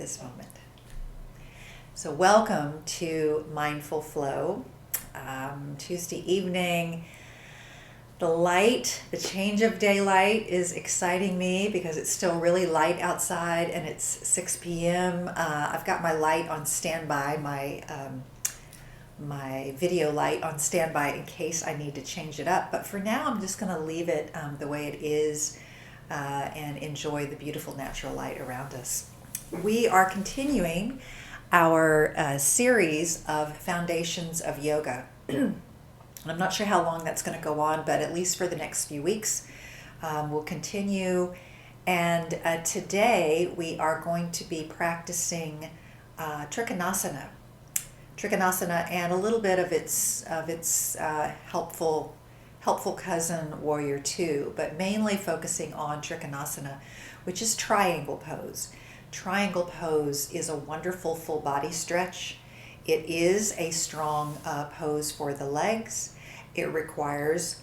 this moment. So welcome to Mindful Flow. Tuesday evening. The change of daylight is exciting me because it's still really light outside and it's 6 p.m. I've got my light on standby, my video light on standby in case I need to change it up. But for now, I'm just going to leave it the way it is and enjoy the beautiful natural light around us. We are continuing our series of Foundations of Yoga. I'm not sure how long that's going to go on, but at least for the next few weeks, we'll continue. And today we are going to be practicing Trikonasana. Trikonasana and a little bit of its helpful cousin Warrior Two, but mainly focusing on Trikonasana, which is triangle pose. Triangle pose is a wonderful full body stretch. It is a strong pose for the legs. It requires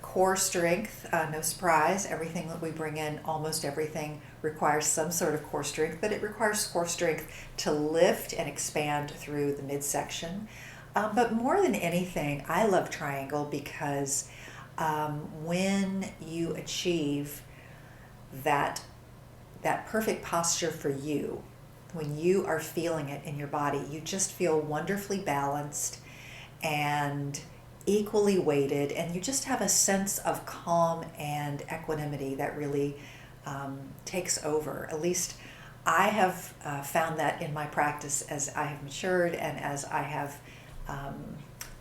core strength, no surprise. Everything that we bring in, almost everything, requires some sort of core strength, but it requires core strength to lift and expand through the midsection. But more than anything, I love triangle because when you achieve that perfect posture for you, when you are feeling it in your body, you just feel wonderfully balanced and equally weighted, and you just have a sense of calm and equanimity that really takes over. At least I have found that in my practice as I have matured and as I have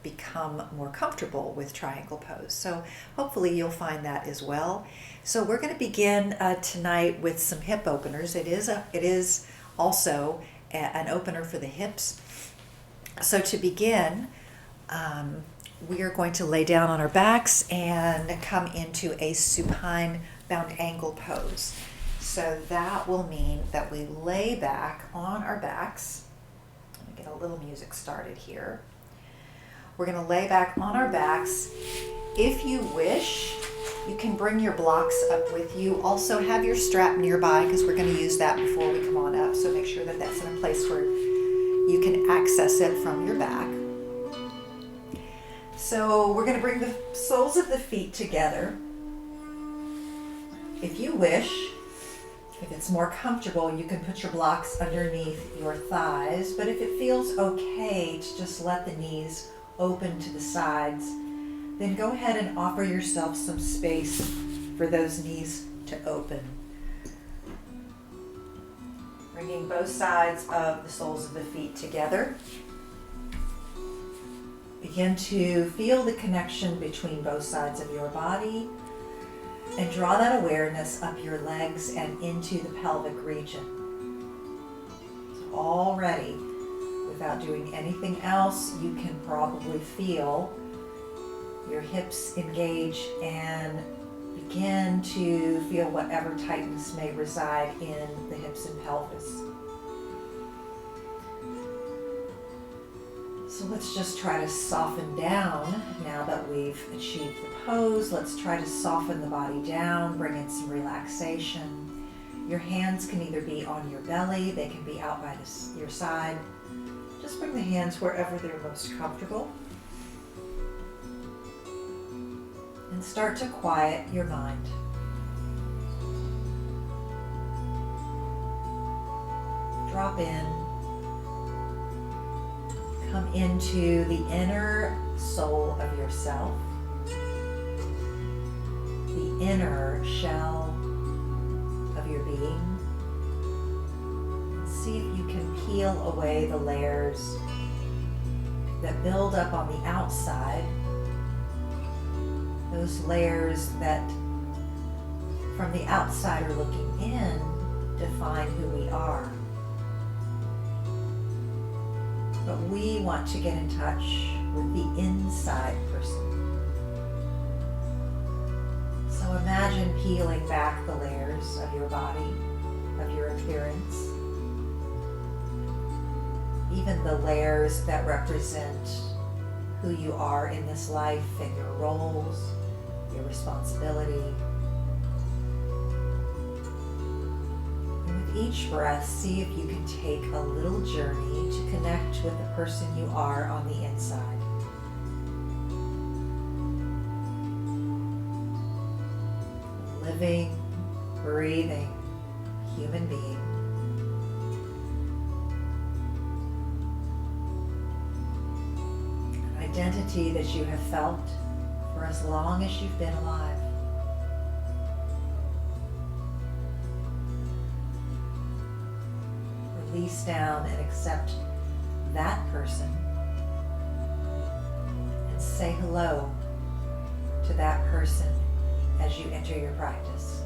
become more comfortable with triangle pose. So hopefully you'll find that as well. So we're going to begin tonight with some hip openers. It is also an opener for the hips. So to begin, we are going to lay down on our backs and come into a supine bound ankle pose. So that will mean that we lay back on our backs. Let me get a little music started here. We're going to lay back on our backs. If you wish, you can bring your blocks up with you. Also have your strap nearby because we're going to use that before we come on up. So make sure that that's in a place where you can access it from your back. So we're going to bring the soles of the feet together. If you wish, if it's more comfortable, you can put your blocks underneath your thighs. But if it feels okay to just let the knees open to the sides, then go ahead and offer yourself some space for those knees to open. Bringing both sides of the soles of the feet together. Begin to feel the connection between both sides of your body and draw that awareness up your legs and into the pelvic region. So already, without doing anything else, you can probably feel your hips engage and begin to feel whatever tightness may reside in the hips and pelvis. So let's just try to soften down now that we've achieved the pose. Let's try to soften the body down, bring in some relaxation. Your hands can either be on your belly, they can be out by your side. Just bring the hands wherever they're most comfortable. And start to quiet your mind. Drop in. Come into the inner soul of yourself. The inner shell of your being. See if you can peel away the layers that build up on the outside. Those layers that from the outsider looking in define who we are. But we want to get in touch with the inside person. So imagine peeling back the layers of your body, of your appearance, even the layers that represent who you are in this life and your roles, your responsibility. And with With each breath, see if you can take a little journey to connect with the person you are on the inside. Living, breathing human being. An identity that you have felt for as long as you've been alive. Release down and accept that person and say hello to that person as you enter your practice.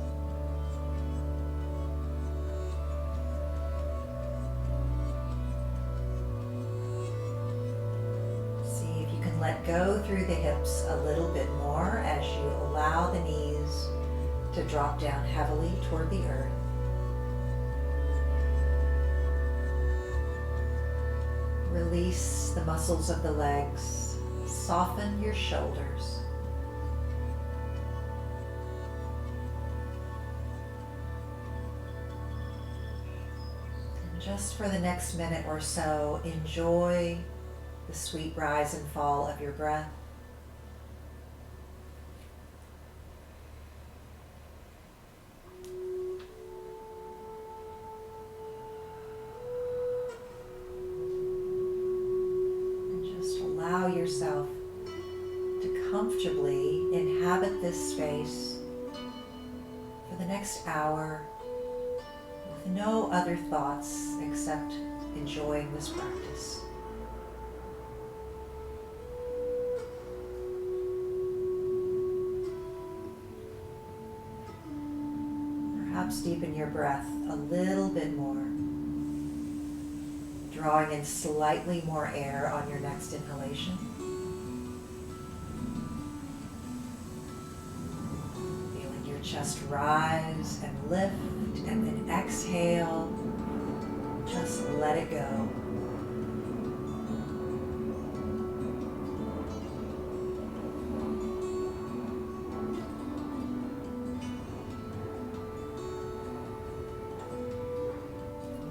See if you can let go through the hips a little bit more as you allow the knees to drop down heavily toward the earth. Release the muscles of the legs. Soften your shoulders. And just for the next minute or so, enjoy the sweet rise and fall of your breath. Allow yourself to comfortably inhabit this space for the next hour with no other thoughts except enjoying this practice. Perhaps deepen your breath a little bit more, drawing in slightly more air on your next inhalation. Feeling your chest rise and lift, and then exhale. Just let it go.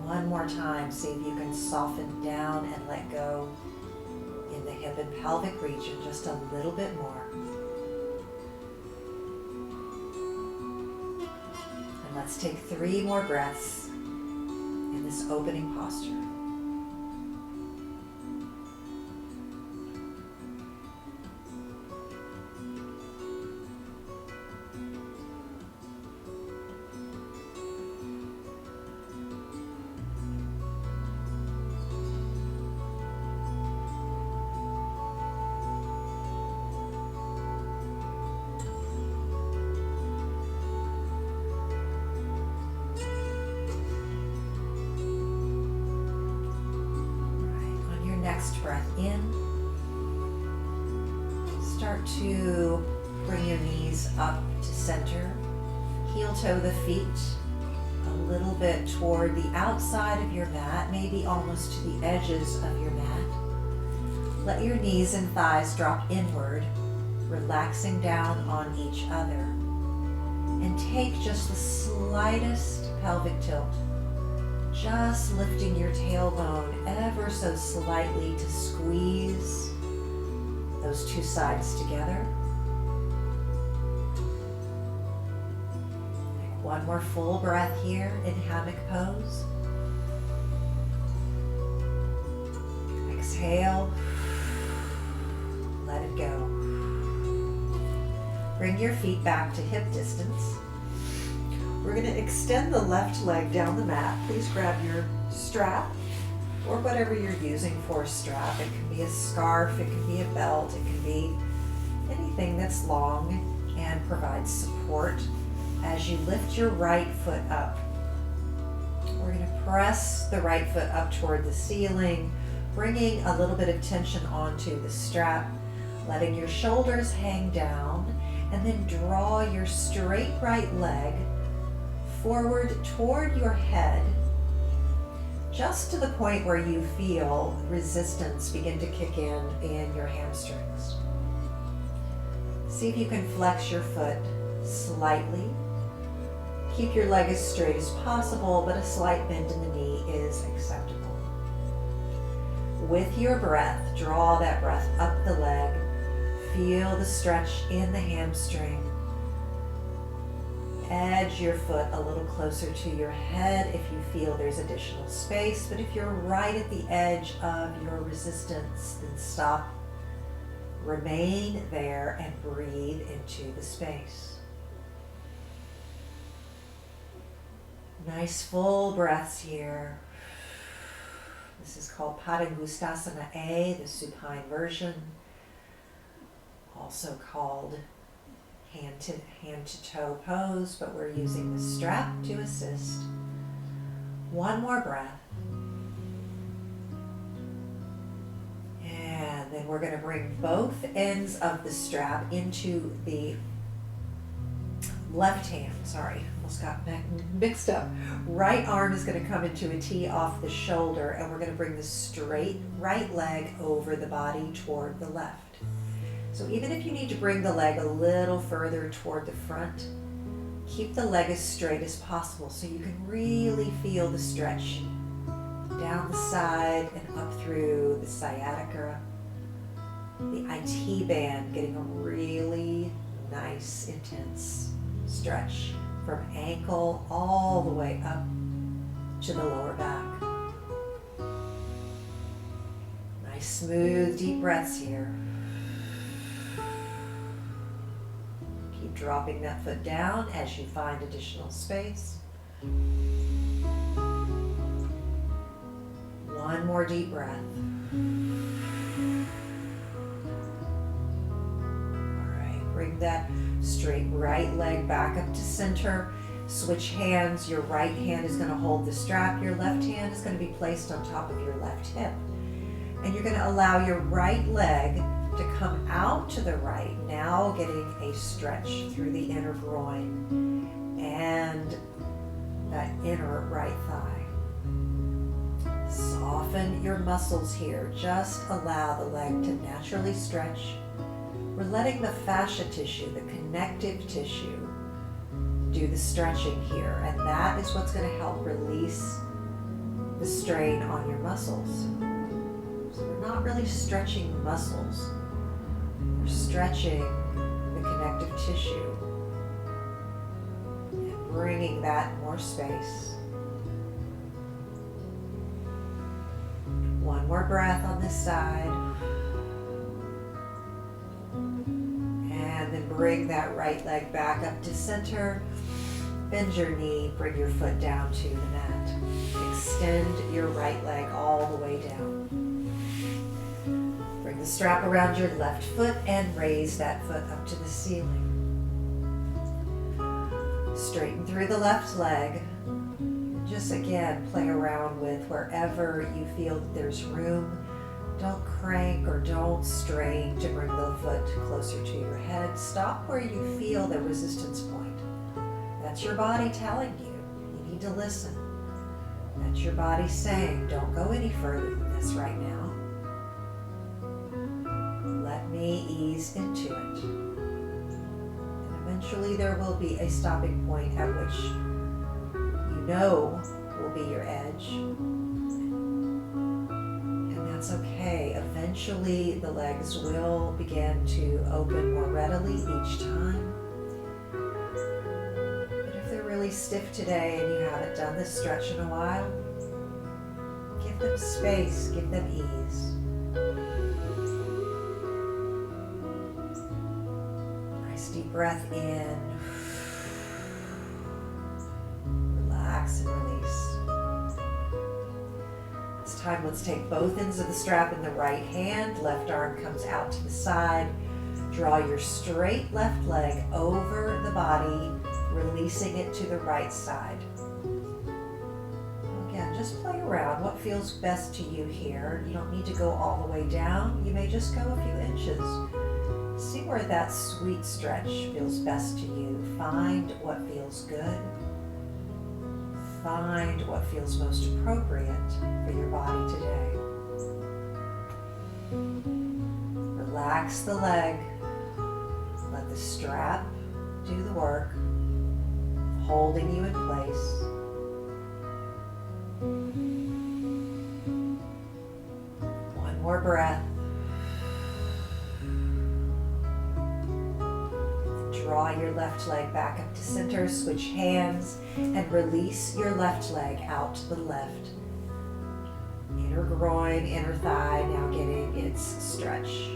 One more time, see if you can soften down and let go in the hip and pelvic region just a little bit more. And let's take 3 more breaths in this opening posture. Next breath in. Start to bring your knees up to center. Heel toe the feet a little bit toward the outside of your mat, maybe almost to the edges of your mat. Let your knees and thighs drop inward, relaxing down on each other. And take just the slightest pelvic tilt. Just lifting your tailbone ever so slightly to squeeze those 2 sides together. Take 1 more full breath here in hammock pose. Exhale. Let it go. Bring your feet back to hip distance. We're going to extend the left leg down the mat. Please grab your strap or whatever you're using for a strap. It can be a scarf, it can be a belt, it can be anything that's long and provides support as you lift your right foot up. We're going to press the right foot up toward the ceiling, bringing a little bit of tension onto the strap, letting your shoulders hang down, and then draw your straight right leg forward toward your head, just to the point where you feel resistance begin to kick in your hamstrings. See if you can flex your foot slightly Keep your leg as straight as possible, but a slight bend in the knee is acceptable. With your breath, draw that breath up the leg. Feel the stretch in the hamstring. Edge your foot a little closer to your head if you feel there's additional space, but if you're right at the edge of your resistance, then stop. Remain there and breathe into the space. Nice full breaths here. This is called Padangusthasana A, the supine version, also called hand to toe pose, but we're using the strap to assist. One more breath. And then we're going to bring both ends of the strap into the left hand. Sorry, almost got mixed up. Right arm is going to come into a T off the shoulder, and we're going to bring the straight right leg over the body toward the left. So even if you need to bring the leg a little further toward the front, keep the leg as straight as possible so you can really feel the stretch down the side and up through the sciatica, the IT band, getting a really nice, intense stretch from ankle all the way up to the lower back. Nice, smooth, deep breaths here. Keep dropping that foot down as you find additional space. One more deep breath. All right, bring that straight right leg back up to center. Switch hands. Your right hand is going to hold the strap. Your left hand is going to be placed on top of your left hip. And you're going to allow your right leg to come out to the right, now getting a stretch through the inner groin and that inner right thigh. Soften your muscles here. Just allow the leg to naturally stretch. We're letting the fascia tissue, the connective tissue, do the stretching here, and that is what's going to help release the strain on your muscles. So we're not really stretching muscles. We're stretching the connective tissue and bringing that more space. One more breath on this side. And then bring that right leg back up to center. Bend your knee, bring your foot down to the mat. Extend your right leg all the way down. Bring the strap around your left foot and raise that foot up to the ceiling. Straighten through the left leg. Just again, play around with wherever you feel that there's room. Don't crank or don't strain to bring the foot closer to your head. Stop where you feel the resistance point. That's your body telling you. You need to listen. That's your body saying, don't go any further than this right now. Let me ease into it. And eventually there will be a stopping point at which you know will be your edge. And that's okay. Eventually the legs will begin to open more readily each time. But if they're really stiff today and you haven't done this stretch in a while, give them space, give them ease. Nice deep breath in. Relax and release. This time let's take both ends of the strap in the right hand. Left arm comes out to the side. Draw your straight left leg over the body, releasing it to the right side. Again, just play around. What feels best to you here? You don't need to go all the way down. You may just go a few inches. See where that sweet stretch feels best to you. Find what feels good. Find what feels most appropriate for your body today. Relax the leg. Let the strap do the work. holding you in place. One more breath. Draw your left leg back up to center, switch hands, and release your left leg out to the left. Inner groin, inner thigh, now getting its stretch.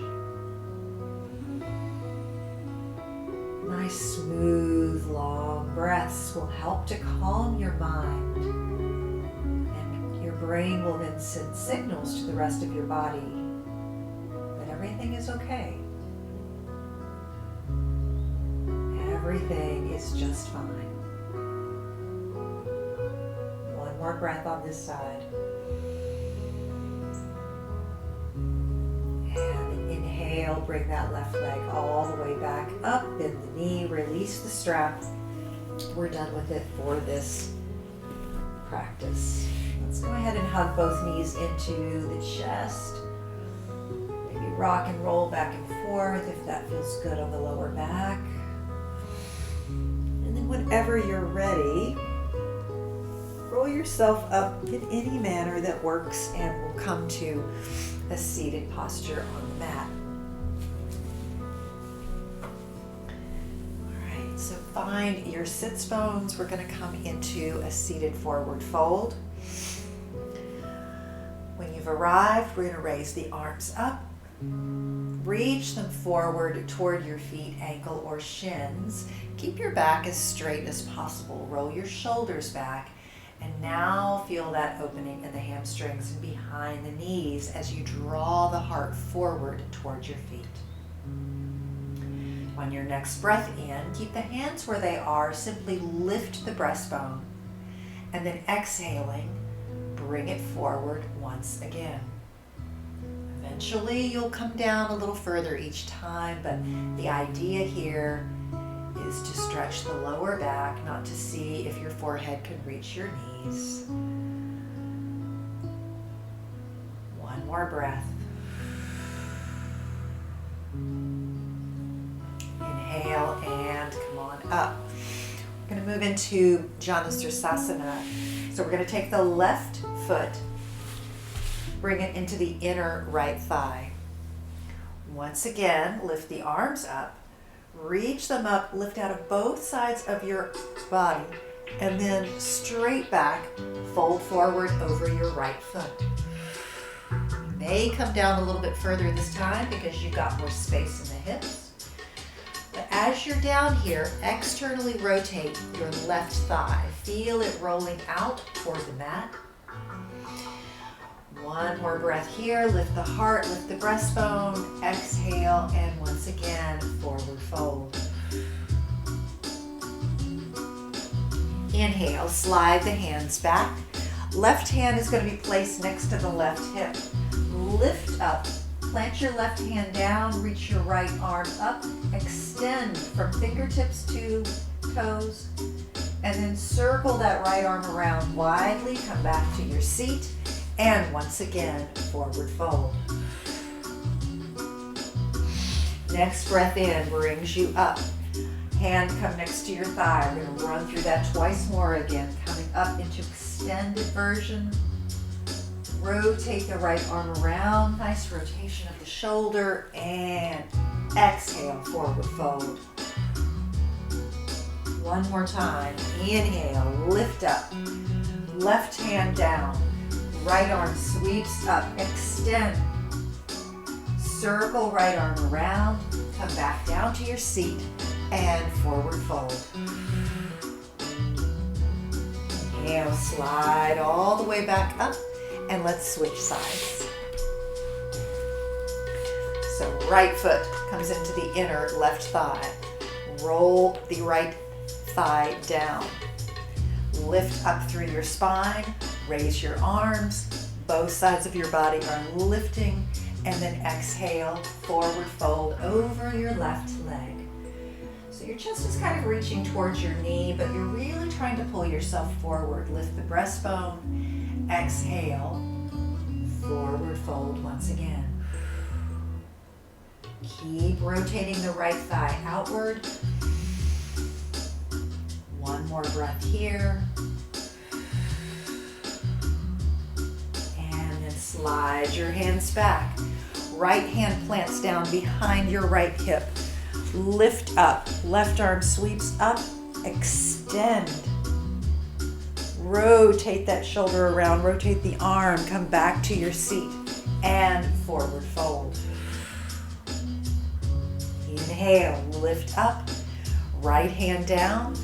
Nice, smooth, long breaths will help to calm your mind. And your brain will then send signals to the rest of your body that everything is okay. Everything is just fine. One more breath on this side. And inhale, bring that left leg all the way back up, bend the knee, release the strap. We're done with it for this practice. Let's go ahead and hug both knees into the chest. Maybe rock and roll back and forth if that feels good on the lower back. Whenever you're ready, roll yourself up in any manner that works and we'll come to a seated posture on the mat. All right, so find your sits bones. We're going to come into a seated forward fold. When you've arrived, we're going to raise the arms up. Reach them forward toward your feet, ankle, or shins. Keep your back as straight as possible. Roll your shoulders back. And now feel that opening in the hamstrings and behind the knees as you draw the heart forward towards your feet. On your next breath in, keep the hands where they are. Simply lift the breastbone. And then exhaling, bring it forward once again. Eventually, you'll come down a little further each time, but the idea here is to stretch the lower back, not to see if your forehead can reach your knees. One more breath. Inhale and come on up. We're going to move into Janusirsasana. So we're going to take the left foot, bring it into the inner right thigh. Once again, lift the arms up, reach them up, lift out of both sides of your body, and then straight back, fold forward over your right foot. You may come down a little bit further this time because you've got more space in the hips. But as you're down here, externally rotate your left thigh. Feel it rolling out toward the mat. One more breath here. Lift the heart, lift the breastbone. Exhale, and once again, forward fold. Inhale, slide the hands back. Left hand is going to be placed next to the left hip. Lift up. Plant your left hand down, reach your right arm up, extend from fingertips to toes, and then circle that right arm around widely, come back to your seat, and once again, forward fold. Next breath in brings you up. Hand come next to your thigh. We're going to run through that twice more again, coming up into extended version. Rotate the right arm around, nice rotation of the shoulder, and exhale, forward fold. One more time, inhale, lift up, left hand down, right arm sweeps up, extend, circle right arm around, come back down to your seat, and forward fold. Inhale, slide all the way back up. And let's switch sides. So right foot comes into the inner left thigh. Roll the right thigh down. Lift up through your spine. Raise your arms. Both sides of your body are lifting. And then exhale, forward fold over your left leg. So your chest is kind of reaching towards your knee, but you're really trying to pull yourself forward. Lift the breastbone. Exhale, forward fold once again. Keep rotating the right thigh outward. One more breath here. And then slide your hands back. Right hand plants down behind your right hip. Lift up. Left arm sweeps up. Extend. Rotate that shoulder around. Rotate the arm. Come back to your seat. And forward fold. Inhale. Lift up. Right hand down.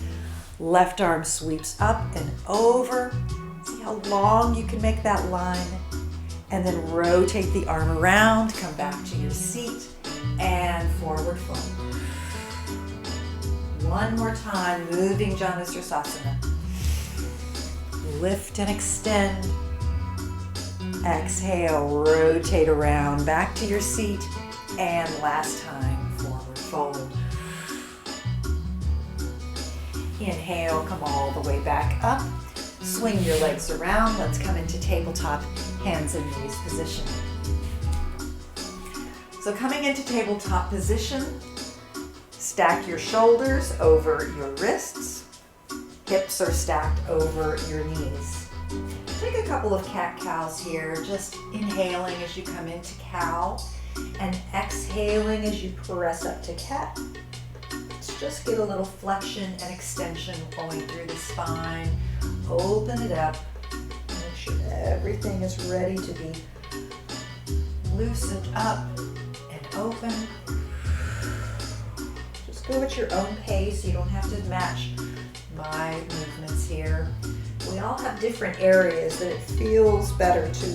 Left arm sweeps up and over. See how long you can make that line. And then rotate the arm around. Come back to your seat. And forward fold. One more time, moving Janushirasana. Lift and extend. Exhale, rotate around, back to your seat. And last time, forward fold. Inhale, come all the way back up. Swing your legs around. Let's come into tabletop, hands and knees position. So coming into tabletop position, stack your shoulders over your wrists. Hips are stacked over your knees. Take a couple of cat-cows here, just inhaling as you come into cow and exhaling as you press up to cat. Let's just get a little flexion and extension going through the spine. Open it up. Make sure everything is ready to be loosened up and open. Just go at your own pace. You don't have to match my movements here. We all have different areas that it feels better to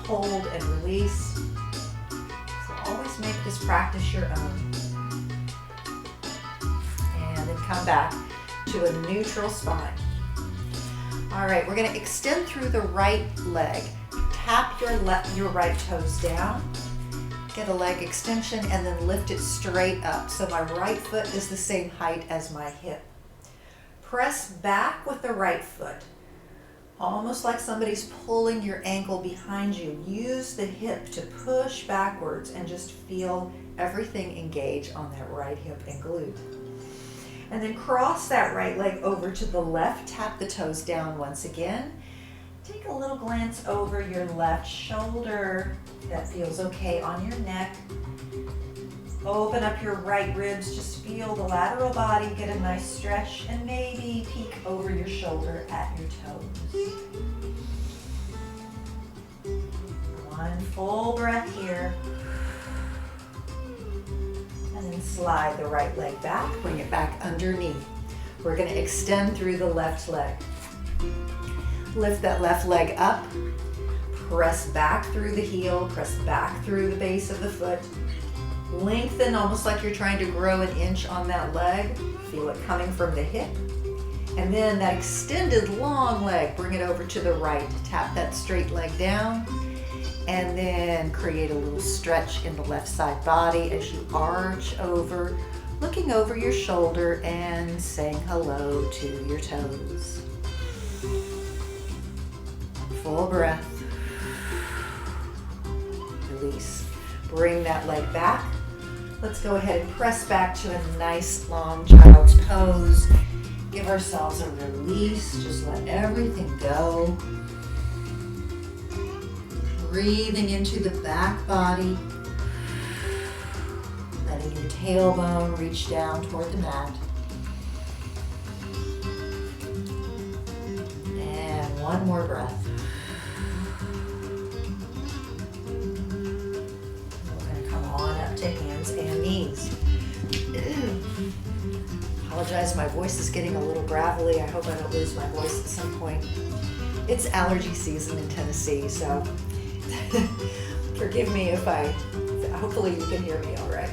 hold and release. So always make this practice your own. And then come back to a neutral spine. All right, we're going to extend through the right leg. Tap your right toes down. Get a leg extension and then lift it straight up. So my right foot is the same height as my hip. Press back with the right foot, almost like somebody's pulling your ankle behind you. Use the hip to push backwards and just feel everything engage on that right hip and glute. And then cross that right leg over to the left. Tap the toes down once again. Take a little glance over your left shoulder. That feels okay on your neck. Open up your right ribs. Just feel the lateral body. Get a nice stretch and maybe peek over your shoulder at your toes. One full breath here. And then slide the right leg back. Bring it back underneath. We're going to extend through the left leg. Lift that left leg up. Press back through the heel. Press back through the base of the foot. Lengthen almost like you're trying to grow an inch on that leg. Feel it coming from the hip. And then that extended long leg, bring it over to the right. Tap that straight leg down. And then create a little stretch in the left side body as you arch over, looking over your shoulder and saying hello to your toes. Full breath. Release. Bring that leg back. Let's go ahead and press back to a nice long child's pose. Give ourselves a release. Just let everything go. Breathing into the back body. Letting your tailbone reach down toward the mat. And one more breath. To hands and knees. Apologize, my voice is getting a little gravelly. I hope I don't lose my voice at some point. It's allergy season in Tennessee, so forgive me if hopefully you can hear me all right.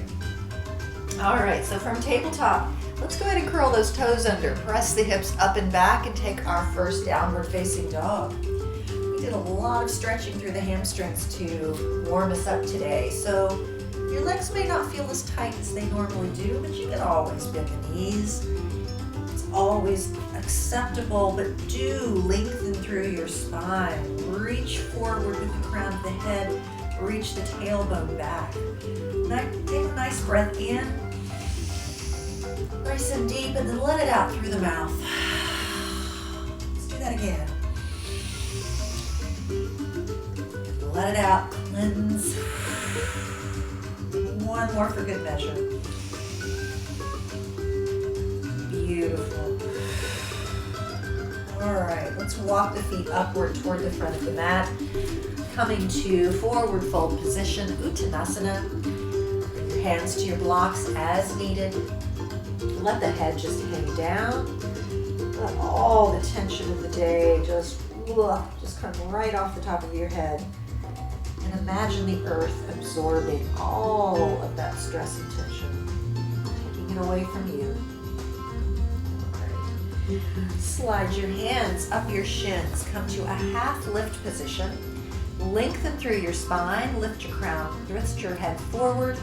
All right, so from tabletop, let's go ahead and curl those toes under. Press the hips up and back and take our first downward facing dog. We did a lot of stretching through the hamstrings to warm us up today, so your legs may not feel as tight as they normally do, but you can always bend the knees. It's always acceptable, but do lengthen through your spine. Reach forward with the crown of the head. Reach the tailbone back. Take a nice breath in. Nice and deep, and then let it out through the mouth. Let's do that again. Let it out, cleanse. One more for good measure. Beautiful. All right, let's walk the feet upward toward the front of the mat. Coming to forward fold position, Uttanasana. Bring your hands to your blocks as needed. Let the head just hang down. Let all the tension of the day just come right off the top of your head. And imagine the earth absorbing all of that stress and tension, taking it away from you. Great. Slide your hands up your shins. Come to a half lift position. Lengthen through your spine. Lift your crown. Lift your head forward.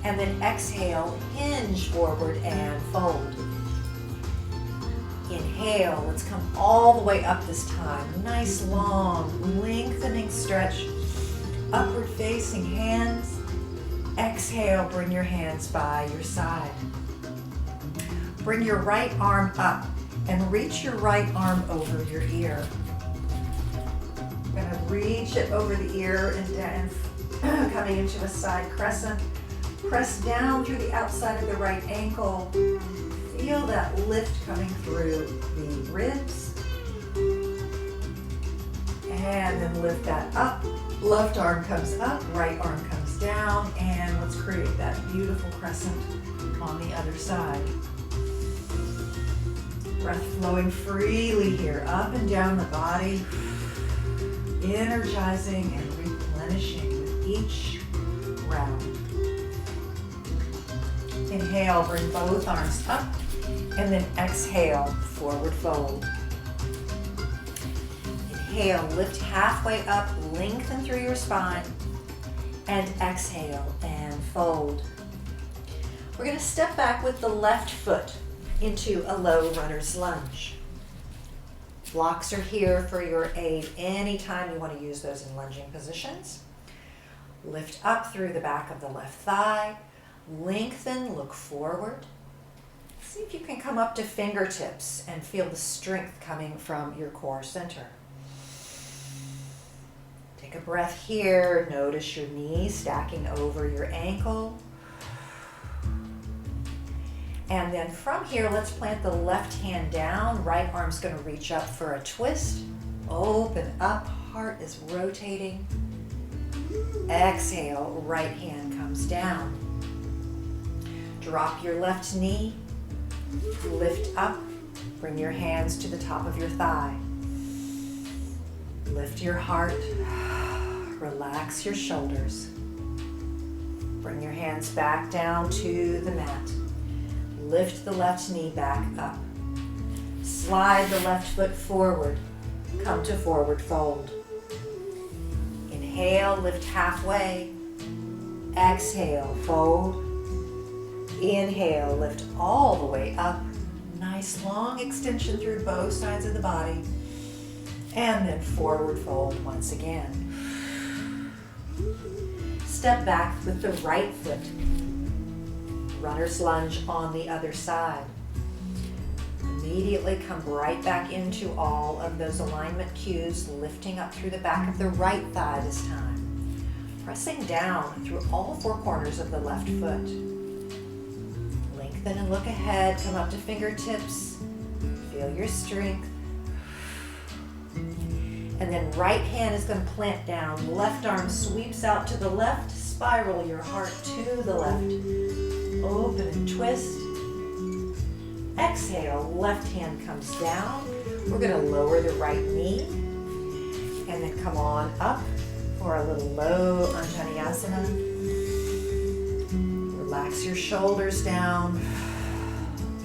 And then exhale, hinge forward and fold. Inhale, let's come all the way up this time. Nice long, lengthening stretch. Upward facing hands. Exhale, bring your hands by your side. Bring your right arm up and reach your right arm over your ear. We're going to reach it over the ear and coming into a side crescent. Press down through the outside of the right ankle. Feel that lift coming through the ribs. And then lift that up. Left arm comes up, right arm comes down, and let's create that beautiful crescent on the other side. Breath flowing freely here, up and down the body, energizing and replenishing with each round. Inhale, bring both arms up, and then exhale, forward fold. Inhale, lift halfway up, lengthen through your spine, and exhale and fold. We're going to step back with the left foot into a low runner's lunge. Blocks are here for your aid anytime you want to use those in lunging positions. Lift up through the back of the left thigh. Lengthen, look forward. See if you can come up to fingertips and feel the strength coming from your core center. Take a breath here. Notice your knee stacking over your ankle. And then from here, let's plant the left hand down. Right arm's going to reach up for a twist. Open up, heart is rotating. Exhale, right hand comes down. Drop your left knee, lift up, bring your hands to the top of your thigh. Lift your heart, relax your shoulders. Bring your hands back down to the mat. Lift the left knee back up. Slide the left foot forward, come to forward fold. Inhale, lift halfway. Exhale, fold. Inhale, lift all the way up. Nice long extension through both sides of the body. And then forward fold once again. Step back with the right foot. Runner's lunge on the other side. Immediately come right back into all of those alignment cues, lifting up through the back of the right thigh this time. Pressing down through all four corners of the left foot. Lengthen and look ahead, come up to fingertips. Feel your strength. And then right hand is going to plant down. Left arm sweeps out to the left. Spiral your heart to the left. Open and twist. Exhale, left hand comes down. We're going to lower the right knee. And then come on up for a little low Anjaneyasana. Relax your shoulders down.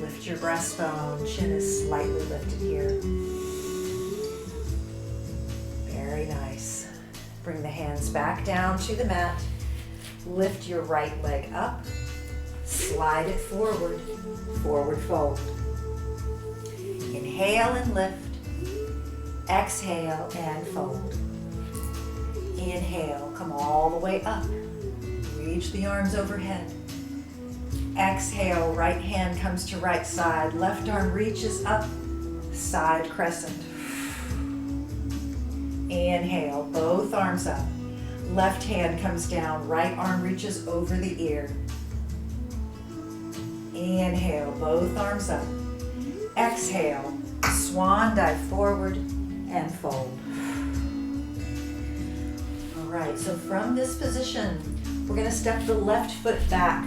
Lift your breastbone. Chin is slightly lifted here. Very nice. Bring the hands back down to the mat. Lift your right leg up. Slide it forward. Forward fold. Inhale and lift. Exhale and fold. Inhale, come all the way up. Reach the arms overhead. Exhale, right hand comes to right side. Left arm reaches up, side crescent. Inhale, both arms up. Left hand comes down, right arm reaches over the ear. Inhale, both arms up. Exhale, swan dive forward and fold. All right, so from this position, we're going to step the left foot back.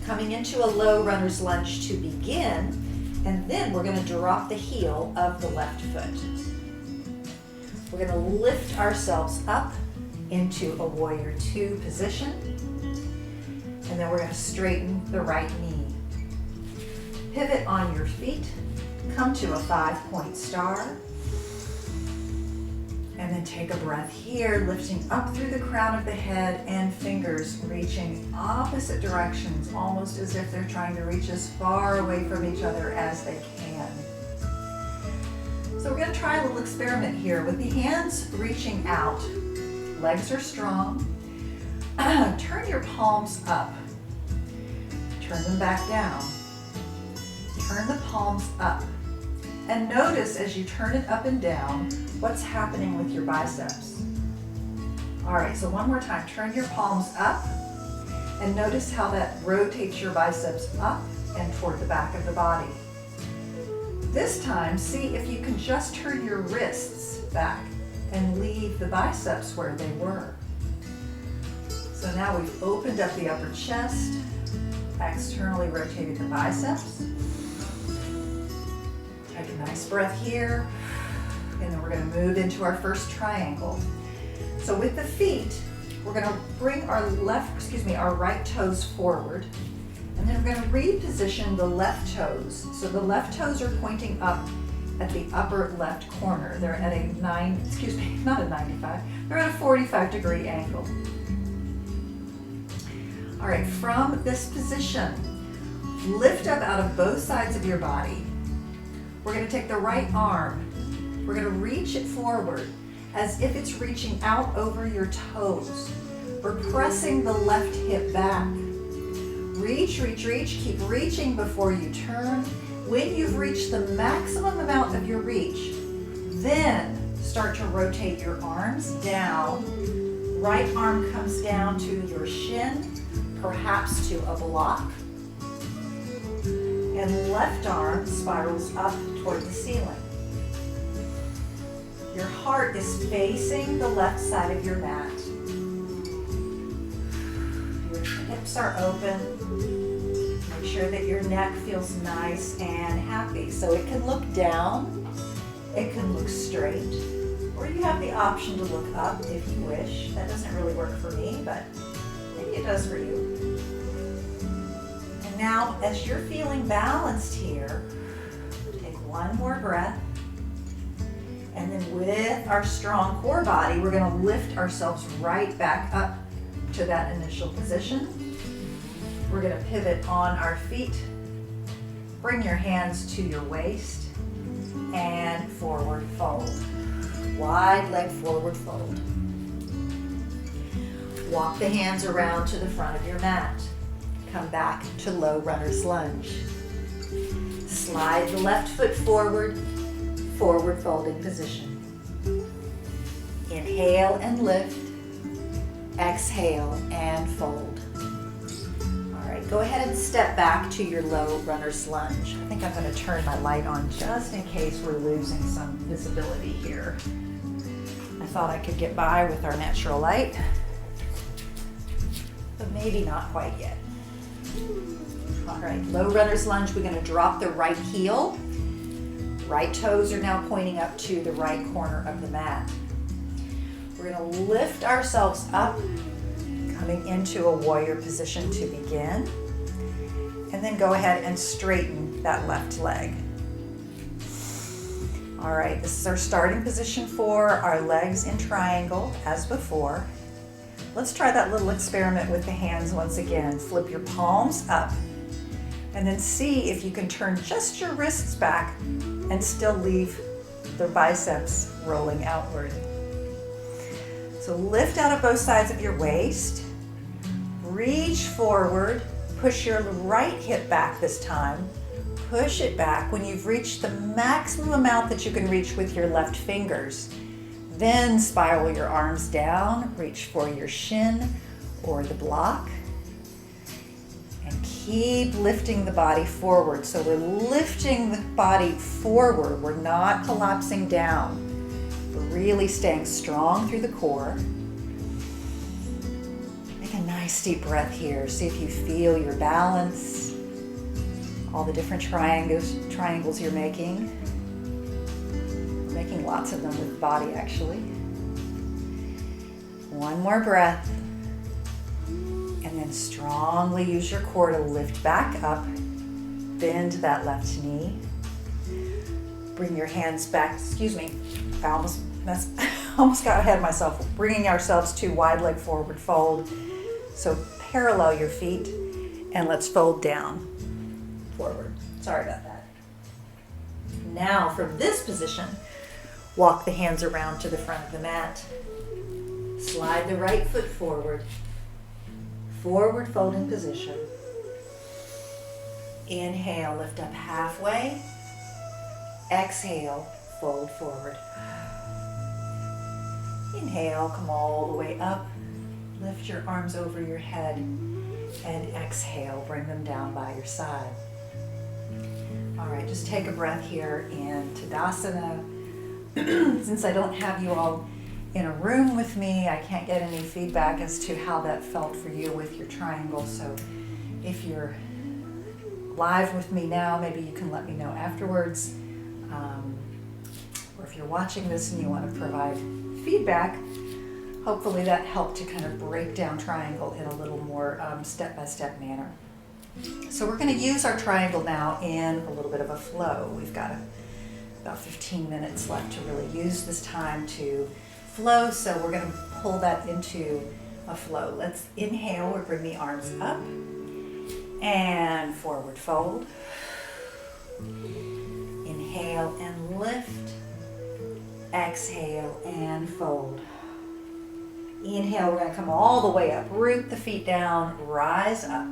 Coming into a low runner's lunge to begin, and then we're going to drop the heel of the left foot. We're going to lift ourselves up into a warrior two position, and then we're going to straighten the right knee. Pivot on your feet, come to a 5-point star, and then take a breath here, lifting up through the crown of the head and fingers reaching opposite directions, almost as if they're trying to reach as far away from each other as they can. So we're going to try a little experiment here with the hands reaching out. Legs are strong. Turn your palms up. Turn them back down. Turn the palms up. And notice as you turn it up and down, what's happening with your biceps. All right, so one more time. Turn your palms up and notice how that rotates your biceps up and toward the back of the body. This time, see if you can just turn your wrists back and leave the biceps where they were. So now we've opened up the upper chest, externally rotated the biceps. Take a nice breath here, and then we're going to move into our first triangle. So with the feet, we're going to bring our right toes forward, and then we're going to reposition the left toes. So the left toes are pointing up at the upper left corner. They're at a not a 95, they're at a 45-degree angle. All right, from this position, lift up out of both sides of your body. We're going to take the right arm. We're going to reach it forward as if it's reaching out over your toes. We're pressing the left hip back. Reach, reach, reach. Keep reaching before you turn. When you've reached the maximum amount of your reach, then start to rotate your arms down. Right arm comes down to your shin, perhaps to a block. And left arm spirals up toward the ceiling. Your heart is facing the left side of your mat. Your hips are open. Make sure that your neck feels nice and happy. So it can look down, it can look straight, or you have the option to look up if you wish. That doesn't really work for me, but maybe it does for you. And now, as you're feeling balanced here, take one more breath. And then with our strong core body, we're going to lift ourselves right back up to that initial position. We're going to pivot on our feet. Bring your hands to your waist and forward fold. Wide leg forward fold. Walk the hands around to the front of your mat. Come back to low runner's lunge. Slide the left foot forward, forward folding position. Inhale and lift. Exhale and fold. All right, go ahead and step back to your low runner's lunge. I think I'm going to turn my light on just in case we're losing some visibility here. I thought I could get by with our natural light, but maybe not quite yet. All right, low runner's lunge, we're going to drop the right heel. Right toes are now pointing up to the right corner of the mat. We're going to lift ourselves up, coming into a warrior position to begin. And then go ahead and straighten that left leg. All right, this is our starting position for our legs in triangle, as before. Let's try that little experiment with the hands once again. Flip your palms up, and then see if you can turn just your wrists back and still leave the biceps rolling outward. So lift out of both sides of your waist. reach forward, push your right hip back this time. Push it back when you've reached the maximum amount that you can reach with your left fingers. Then spiral your arms down, reach for your shin or the block. And keep lifting the body forward. So we're lifting the body forward. We're not collapsing down. We're really staying strong through the core. Take a nice deep breath here. See if you feel your balance. All the different triangles you're making. We're making lots of them with the body, actually. One more breath. And then strongly use your core to lift back up. Bend that left knee. Bring your hands back. Excuse me. I almost got ahead of myself. Bringing ourselves to wide leg forward fold. So parallel your feet. And let's fold down. Forward. Sorry about that. Now from this position, walk the hands around to the front of the mat. Slide the right foot forward. Forward folding position. Inhale, lift up halfway. Exhale, fold forward. Inhale, come all the way up. Lift your arms over your head. And exhale, bring them down by your side. All right, just take a breath here in Tadasana. Since I don't have you all in a room with me, I can't get any feedback as to how that felt for you with your triangle. So if you're live with me now, maybe you can let me know afterwards. Or if you're watching this and you want to provide feedback, hopefully that helped to kind of break down triangle in a little more step-by-step manner. So we're going to use our triangle now in a little bit of a flow. We've got about 15 minutes left to really use this time to flow, so we're going to pull that into a flow. Let's inhale, we bring the arms up and forward fold. Inhale and lift. Exhale and fold. Inhale, we're going to come all the way up. Root the feet down, rise up.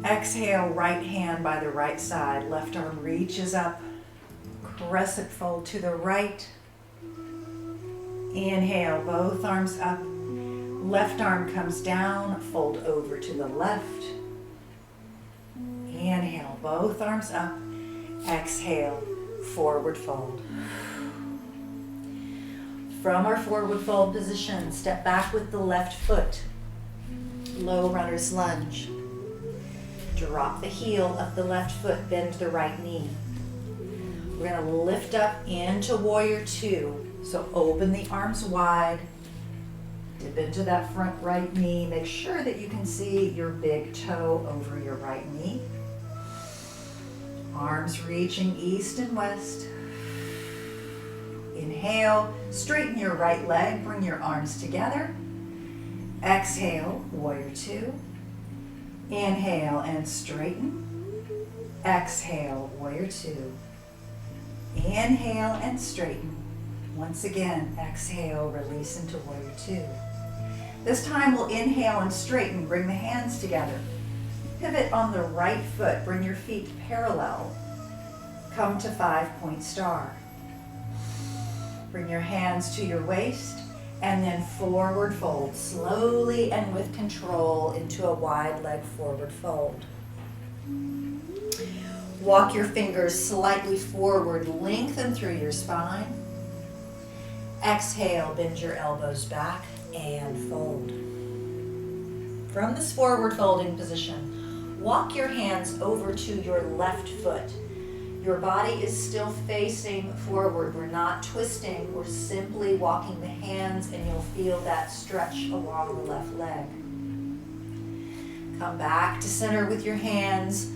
Exhale, right hand by the right side. Left arm reaches up. Crescent fold to the right. Inhale, both arms up. Left arm comes down, fold over to the left. Inhale, both arms up. Exhale, forward fold. From our forward fold position, step back with the left foot. Low runner's lunge. Drop the heel of the left foot, bend the right knee. We're going to lift up into warrior two. So open the arms wide. Dip into that front right knee. Make sure that you can see your big toe over your right knee. Arms reaching east and west. Inhale, straighten your right leg, bring your arms together. Exhale, warrior two. Inhale and straighten. Exhale, warrior two. Inhale and straighten. Once again, exhale, release into warrior two. This time we'll inhale and straighten, bring the hands together. Pivot on the right foot, bring your feet parallel. Come to 5-point star. Bring your hands to your waist and then forward fold, slowly and with control into a wide leg forward fold. Walk your fingers slightly forward, lengthen through your spine. Exhale, bend your elbows back and fold. From this forward folding position, walk your hands over to your left foot. Your body is still facing forward. We're not twisting. We're simply walking the hands, and you'll feel that stretch along the left leg. Come back to center with your hands.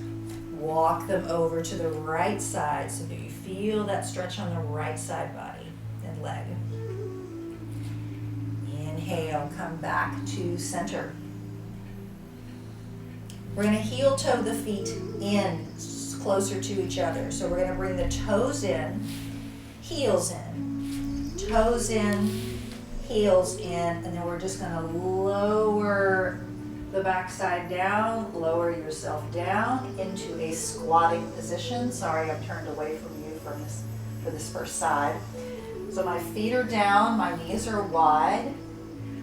Walk them over to the right side so that you feel that stretch on the right side body and leg. Inhale, come back to center. We're going to heel toe the feet in closer to each other. So we're going to bring the toes in, heels in, toes in, heels in, and then we're just gonna lower the backside down, lower yourself down into a squatting position. Sorry, I've turned away from you for this first side. So my feet are down, my knees are wide.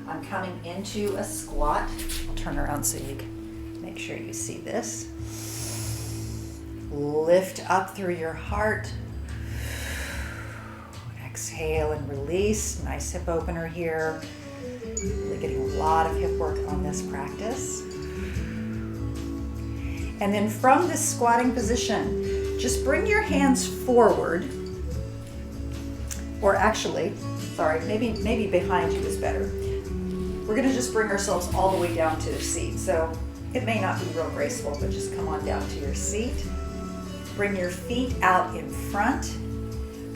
I'm coming into a squat. I'll turn around so you can make sure you see this. Lift up through your heart. Exhale and release. Nice hip opener here. Really getting a lot of hip work on this practice. And then from this squatting position, just bring your hands forward. Or actually, sorry, maybe behind you is better. We're gonna just bring ourselves all the way down to the seat. So it may not be real graceful, but just come on down to your seat. Bring your feet out in front,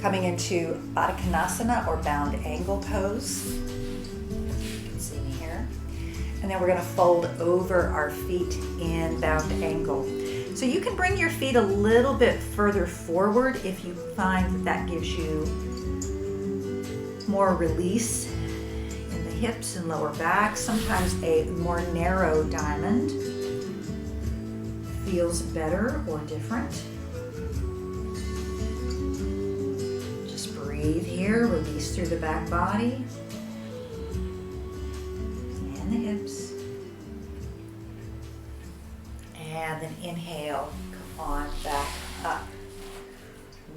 coming into Baddha Konasana or bound angle pose. You can see me here. And then we're gonna fold over our feet in bound angle. So you can bring your feet a little bit further forward if you find that gives you more release in the hips and lower back. Sometimes a more narrow diamond feels better or different. Just breathe here, release through the back body and the hips. And then inhale, come on back up.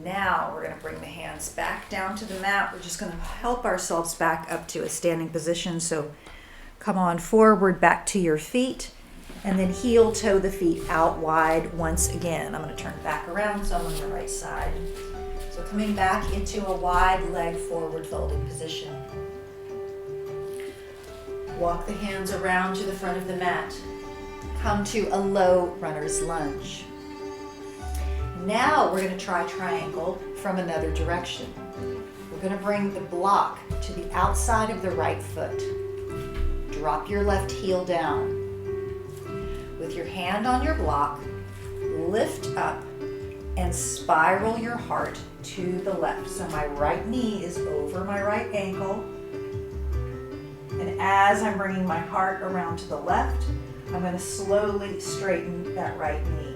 Now we're going to bring the hands back down to the mat. We're just going to help ourselves back up to a standing position. So come on forward back to your feet and then heel toe the feet out wide once again. I'm going to turn back around so I'm on the right side. So coming back into a wide leg forward folding position. Walk the hands around to the front of the mat. Come to a low runner's lunge. Now we're going to try triangle from another direction. We're going to bring the block to the outside of the right foot. Drop your left heel down. With your hand on your block, lift up and spiral your heart to the left. So my right knee is over my right ankle. And as I'm bringing my heart around to the left, I'm going to slowly straighten that right knee.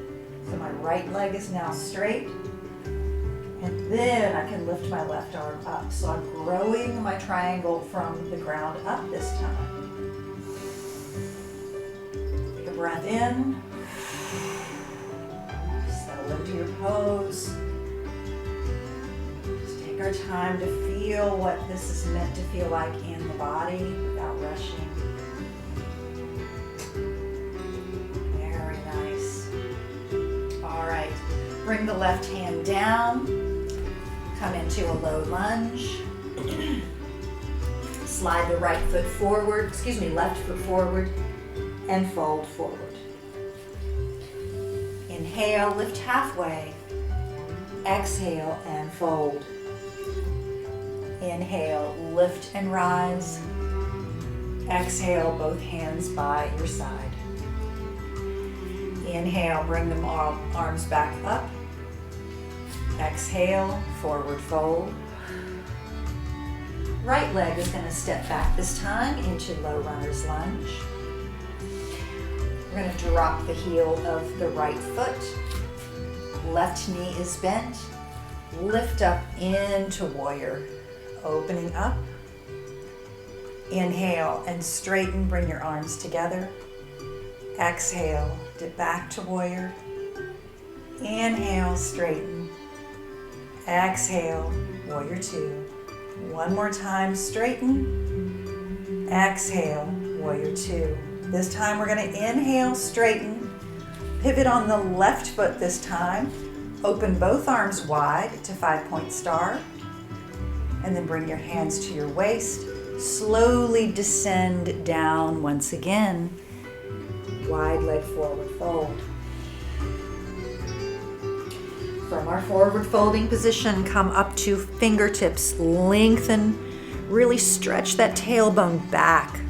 So my right leg is now straight, and then I can lift my left arm up. So I'm growing my triangle from the ground up this time. Take a breath in, settle into your pose. Just take our time to feel what this is meant to feel like in the body without rushing. All right, bring the left hand down, come into a low lunge, slide the right foot forward, left foot forward, and fold forward. Inhale, lift halfway, exhale and fold. Inhale, lift and rise, exhale, both hands by your side. Inhale, bring the arms back up. Exhale, forward fold. Right leg is going to step back this time into low runner's lunge. We're going to drop the heel of the right foot. Left knee is bent. Lift up into warrior. Opening up. Inhale and straighten, bring your arms together. Exhale, dip back to warrior. Inhale, straighten. Exhale, warrior two. One more time, straighten. Exhale, warrior two. This time we're going to inhale, straighten. Pivot on the left foot this time. Open both arms wide to 5-point star. And then bring your hands to your waist. Slowly descend down once again. Wide leg forward fold. From our forward folding position, come up to fingertips, lengthen, really stretch that tailbone back,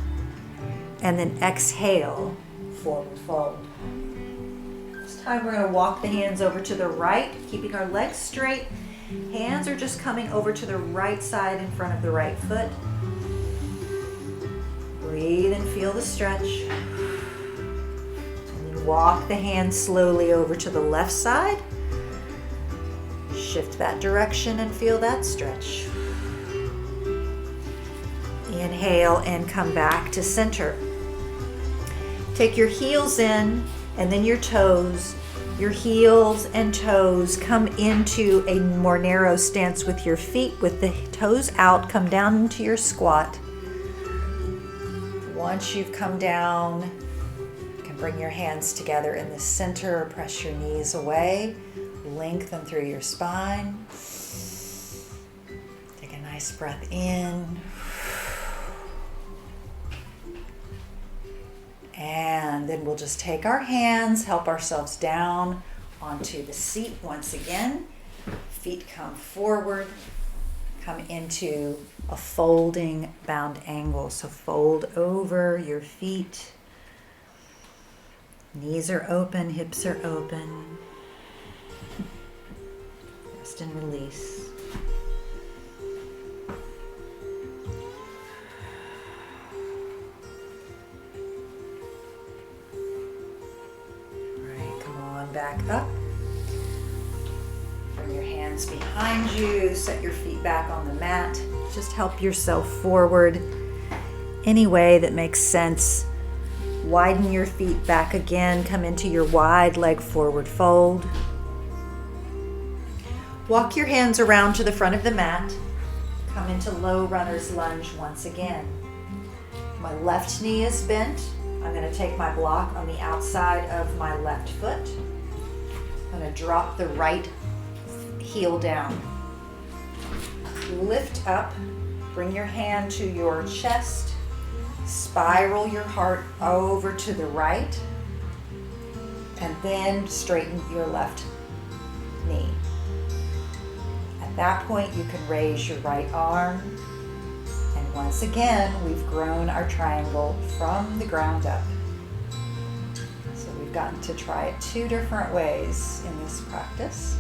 and then exhale, forward fold. This time we're going to walk the hands over to the right, keeping our legs straight. Hands are just coming over to the right side in front of the right foot. Breathe and feel the stretch. And then walk the hands slowly over to the left side. Shift that direction and feel that stretch. Inhale and come back to center. Take your heels in and then your toes. Your heels and toes come into a more narrow stance with your feet. With the toes out, come down into your squat. Once you've come down, you can bring your hands together in the center or press your knees away. Lengthen through your spine. Take a nice breath in. And then we'll just take our hands, help ourselves down onto the seat once again. Feet come forward, come into a folding bound angle. So fold over your feet. Knees are open, hips are open. Rest and release. Back up. Bring your hands behind you. Set your feet back on the mat. Just help yourself forward any way that makes sense. Widen your feet back again. Come into your wide leg forward fold. Walk your hands around to the front of the mat. Come into low runner's lunge once again. My left knee is bent. I'm going to take my block on the outside of my left foot. I'm going to drop the right heel down. Lift up, bring your hand to your chest, spiral your heart over to the right, and then straighten your left knee. At that point, you can raise your right arm, and once again, we've grown our triangle from the ground up. We've gotten to try it 2 different ways in this practice.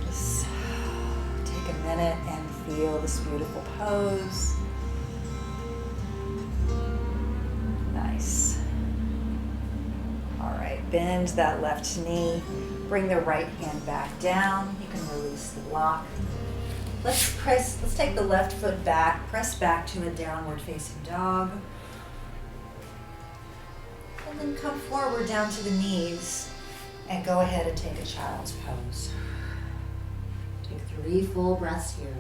Just take a minute and feel this beautiful pose. Nice. All right, bend that left knee. Bring the right hand back down. You can release the block. Let's take the left foot back, press back to a downward facing dog. And then come forward down to the knees and go ahead and take a child's pose. Take 3 full breaths here.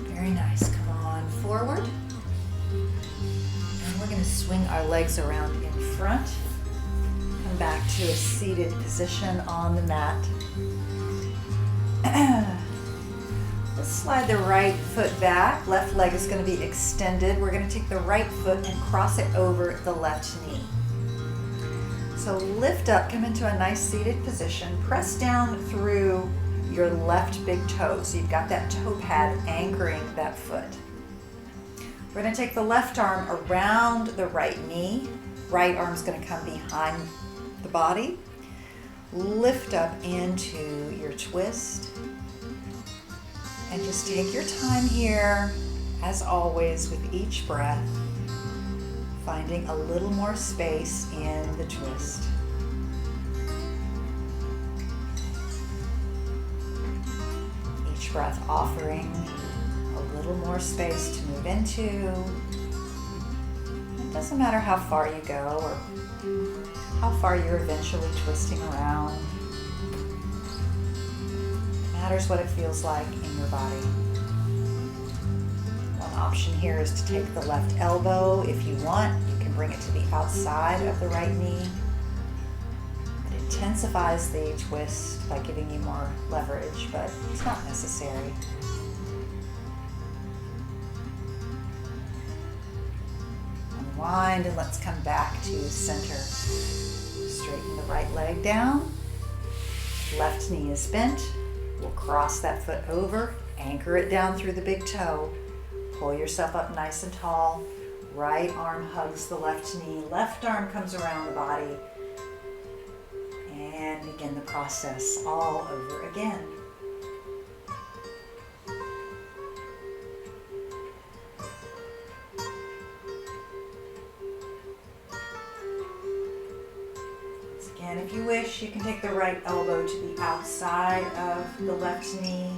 Very nice. Come on forward. And we're going to swing our legs around in front. Come back to a seated position on the mat. Let's slide the right foot back. Left leg is going to be extended. We're going to take the right foot and cross it over the left knee. So lift up, come into a nice seated position. Press down through your left big toe. So you've got that toe pad anchoring that foot. We're going to take the left arm around the right knee. Right arm's going to come behind the body. Lift up into your twist. And just take your time here, as always, with each breath, finding a little more space in the twist. Each breath offering a little more space to move into. It doesn't matter how far you go or how far you're eventually twisting around. It matters what it feels like in your body. One option here is to take the left elbow. If you want, you can bring it to the outside of the right knee. It intensifies the twist by giving you more leverage, but it's not necessary. Unwind and let's come back to center. Straighten the right leg down. Left knee is bent. We'll cross that foot over, anchor it down through the big toe, pull yourself up nice and tall. Right arm hugs the left knee, left arm comes around the body, and begin the process all over again. Once again, if you wish, you can take the right elbow to the outside of the left knee,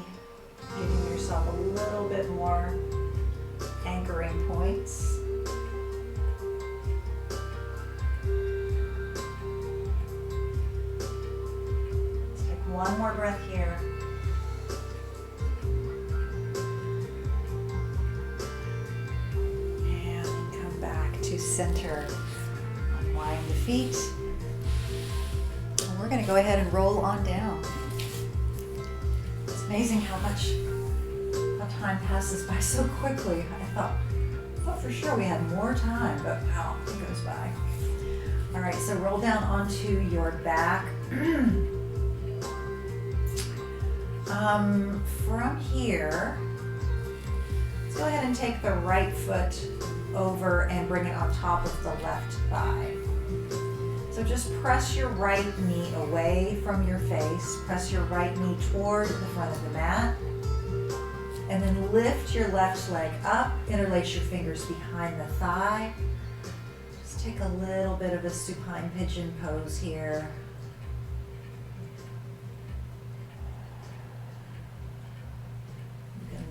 giving yourself a little bit more anchoring points. One more breath here. And come back to center. Unwind the feet. And we're going to go ahead and roll on down. It's amazing how time passes by so quickly. I thought for sure we had more time, but wow, it goes by. All right, so roll down onto your back. From here, let's go ahead and take the right foot over and bring it on top of the left thigh. So just press your right knee away from your face, press your right knee toward the front of the mat, and then lift your left leg up, interlace your fingers behind the thigh. Just take a little bit of a supine pigeon pose here.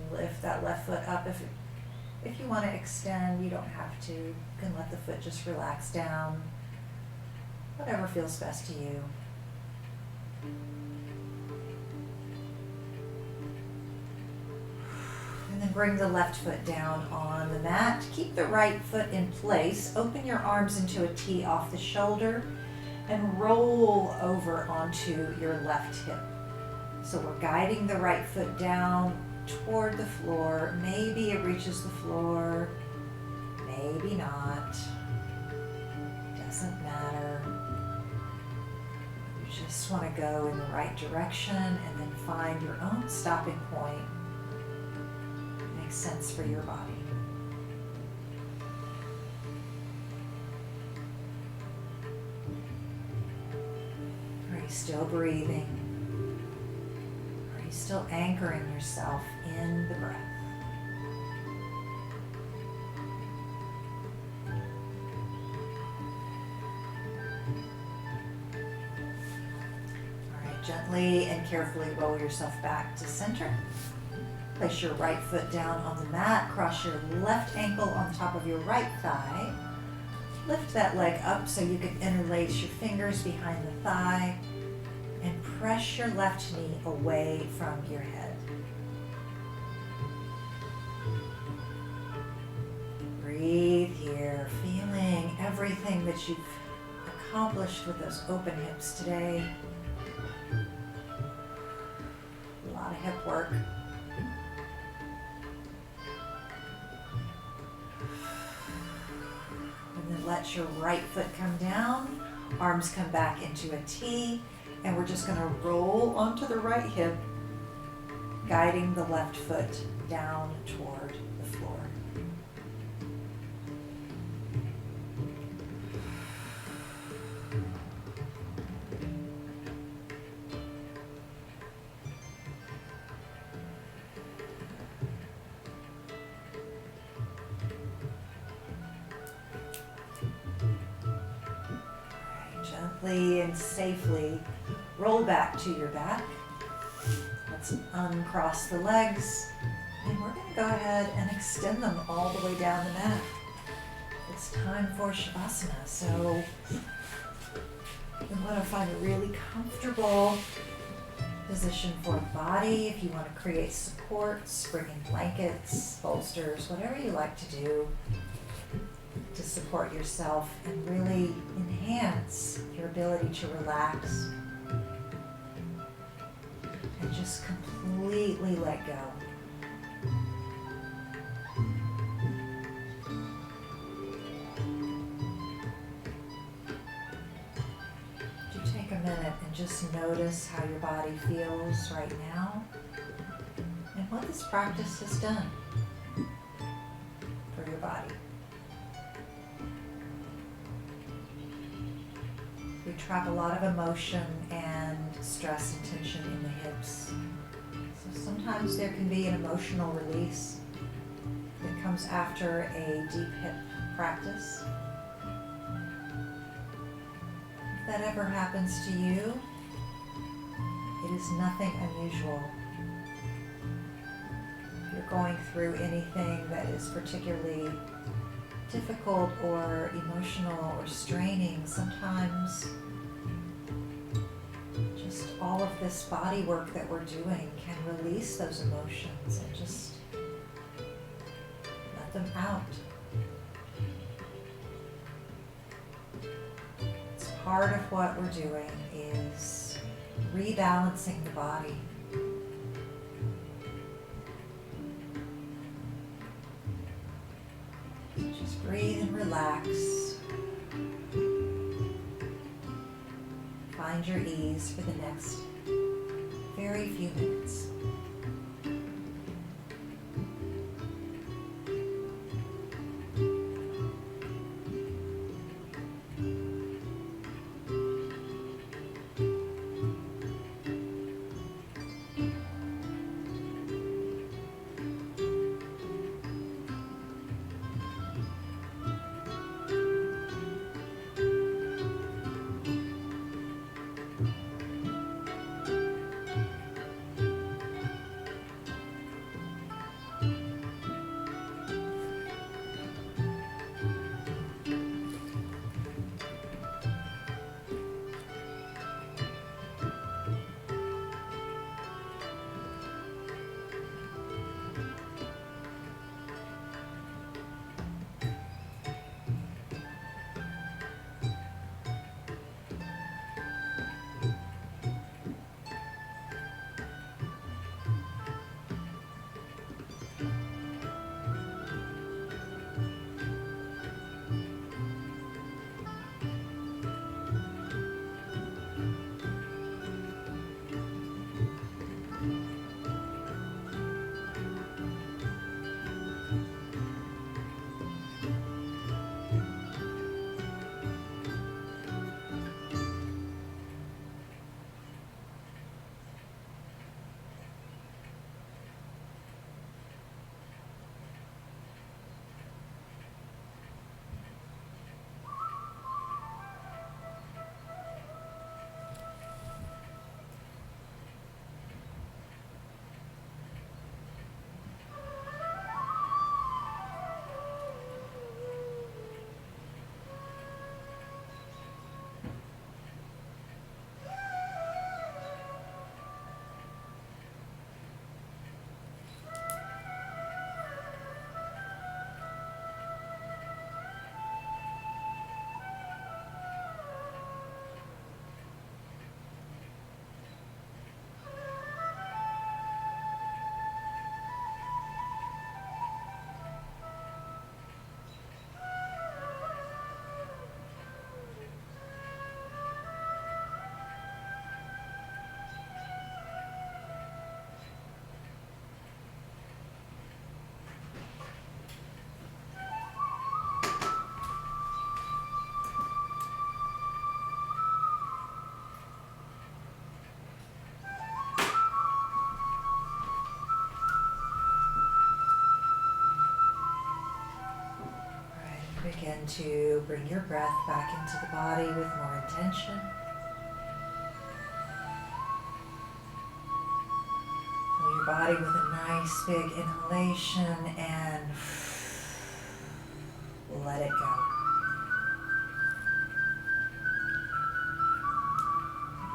Lift that left foot up. If you want to extend, you don't have to. You can let the foot just relax down. Whatever feels best to you. And then bring the left foot down on the mat. Keep the right foot in place. Open your arms into a T off the shoulder and roll over onto your left hip. So we're guiding the right foot down toward the floor. Maybe it reaches the floor, maybe not. Doesn't matter. You just want to go in the right direction and then find your own stopping point. It makes sense for your body. Are you still breathing? Still anchoring yourself in the breath. All right, gently and carefully roll yourself back to center. Place your right foot down on the mat, cross your left ankle on top of your right thigh. Lift that leg up so you can interlace your fingers behind the thigh. And press your left knee away from your head. Breathe here, feeling everything that you've accomplished with those open hips today. A lot of hip work. And then let your right foot come down, arms come back into a T. And we're just going to roll onto the right hip, guiding the left foot down toward the floor. All right, gently and safely roll back to your back. Let's uncross the legs. And we're going to go ahead and extend them all the way down the mat. It's time for Shavasana. So you want to find a really comfortable position for the body. If you want to create supports, bring in blankets, bolsters, whatever you like to do to support yourself and really enhance your ability to relax. And just completely let go. Do take a minute and just notice how your body feels right now and what this practice has done for your body. We trap a lot of emotion and stress and tension in the hips. So sometimes there can be an emotional release that comes after a deep hip practice. If that ever happens to you, it is nothing unusual. If you're going through anything that is particularly difficult or emotional or straining, sometimes just all of this body work that we're doing can release those emotions and just let them out. It's part of what we're doing is rebalancing the body. Just breathe and relax. Find your ease for the next very few minutes. Begin to bring your breath back into the body with more intention. Fill your body with a nice big inhalation and let it go.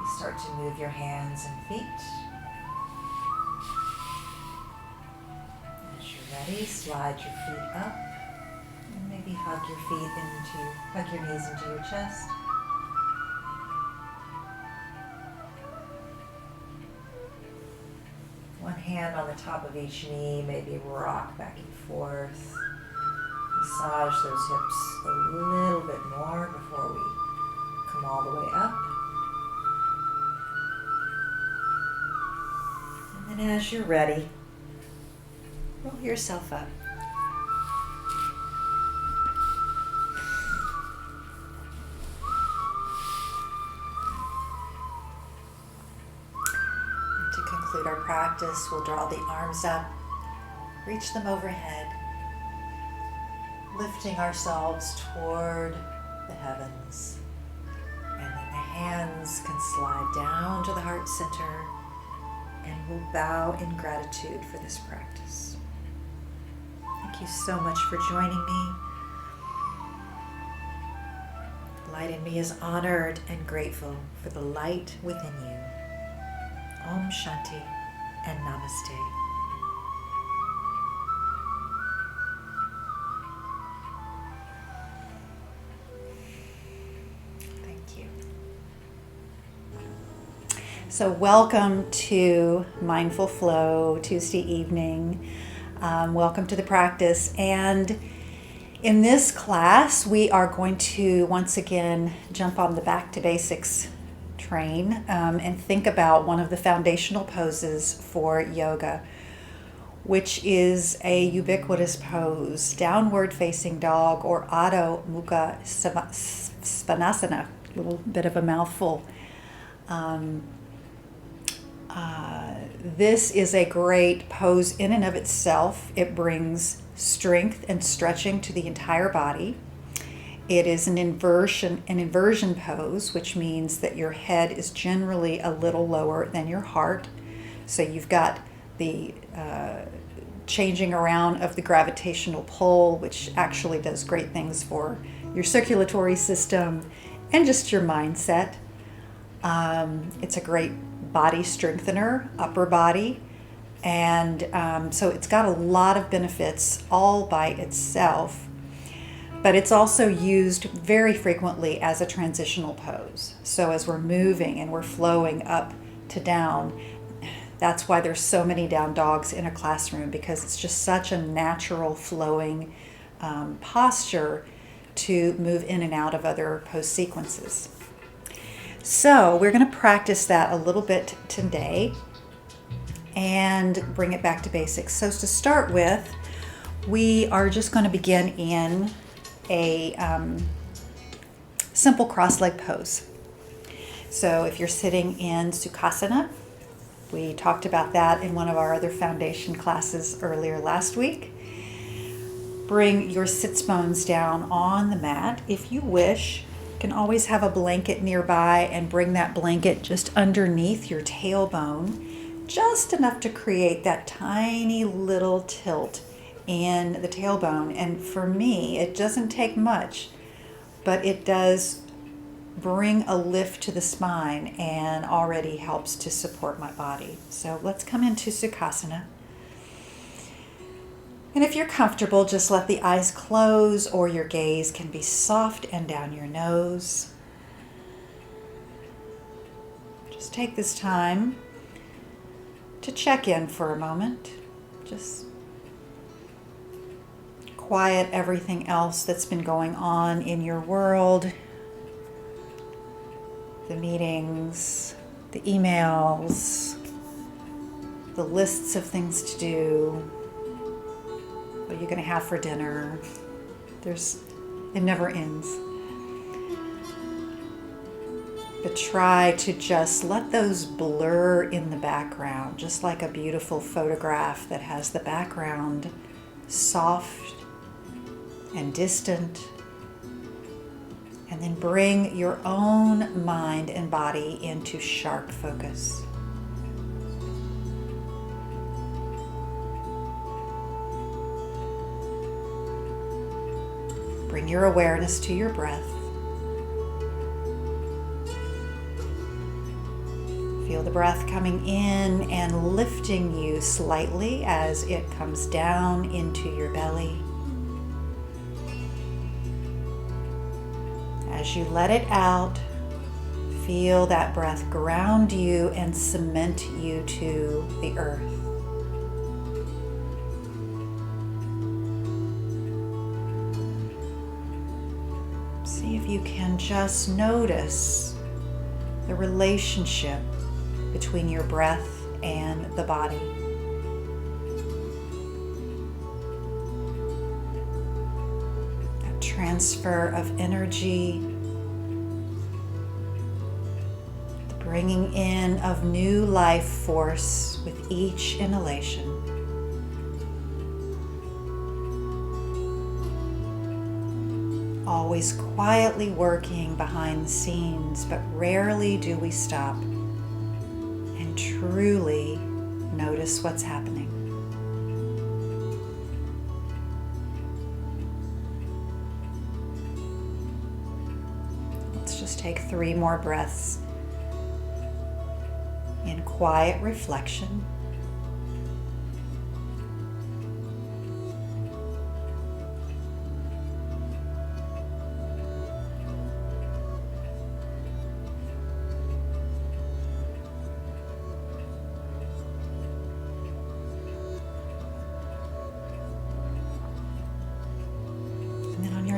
You start to move your hands and feet. As you're ready, slide your feet up. Maybe hug your knees into your chest. One hand on the top of each knee, maybe rock back and forth. Massage those hips a little bit more before we come all the way up. As you're ready, roll yourself up. And to conclude our practice, we'll draw the arms up, reach them overhead, lifting ourselves toward the heavens. And then the hands can slide down to the heart center, and we'll bow in gratitude for this practice. Thank you so much for joining me. The light in me is honored and grateful for the light within you. Om Shanti and Namaste. So welcome to Mindful Flow Tuesday evening. Welcome to the practice. And in this class, we are going to once again jump on the back to basics train and think about one of the foundational poses for yoga, which is a ubiquitous pose, downward facing dog, or Adho Mukha Svanasana, a little bit of a mouthful. This is a great pose in and of itself. It brings strength and stretching to the entire body. It is an inversion pose, which means that your head is generally a little lower than your heart. So you've got the changing around of the gravitational pull, which actually does great things for your circulatory system and just your mindset. It's a great body strengthener, upper body, and so it's got a lot of benefits all by itself, but it's also used very frequently as a transitional pose. So as we're moving and we're flowing up to down, that's why there's so many down dogs in a classroom, because it's just such a natural flowing posture to move in and out of other pose sequences. So we're going to practice that a little bit today and bring it back to basics. So to start with, we are just going to begin in a simple cross-leg pose. So if you're sitting in Sukhasana, we talked about that in one of our other foundation classes earlier last week. Bring your sits bones down on the mat. If you wish, can always have a blanket nearby and bring that blanket just underneath your tailbone, just enough to create that tiny little tilt in the tailbone. And for me, it doesn't take much, but it does bring a lift to the spine and already helps to support my body. So let's come into Sukhasana. And if you're comfortable, just let the eyes close, or your gaze can be soft and down your nose. Just take this time to check in for a moment. Just quiet everything else that's been going on in your world. The meetings, the emails, the lists of things to do. What you're going to have for dinner. It never ends. But try to just let those blur in the background, just like a beautiful photograph that has the background soft and distant. And then bring your own mind and body into sharp focus. Bring your awareness to your breath. Feel the breath coming in and lifting you slightly as it comes down into your belly. As you let it out, feel that breath ground you and cement you to the earth. See if you can just notice the relationship between your breath and the body. That transfer of energy, the bringing in of new life force with each inhalation. Always quietly working behind the scenes, but rarely do we stop and truly notice what's happening. Let's just take 3 more breaths in quiet reflection.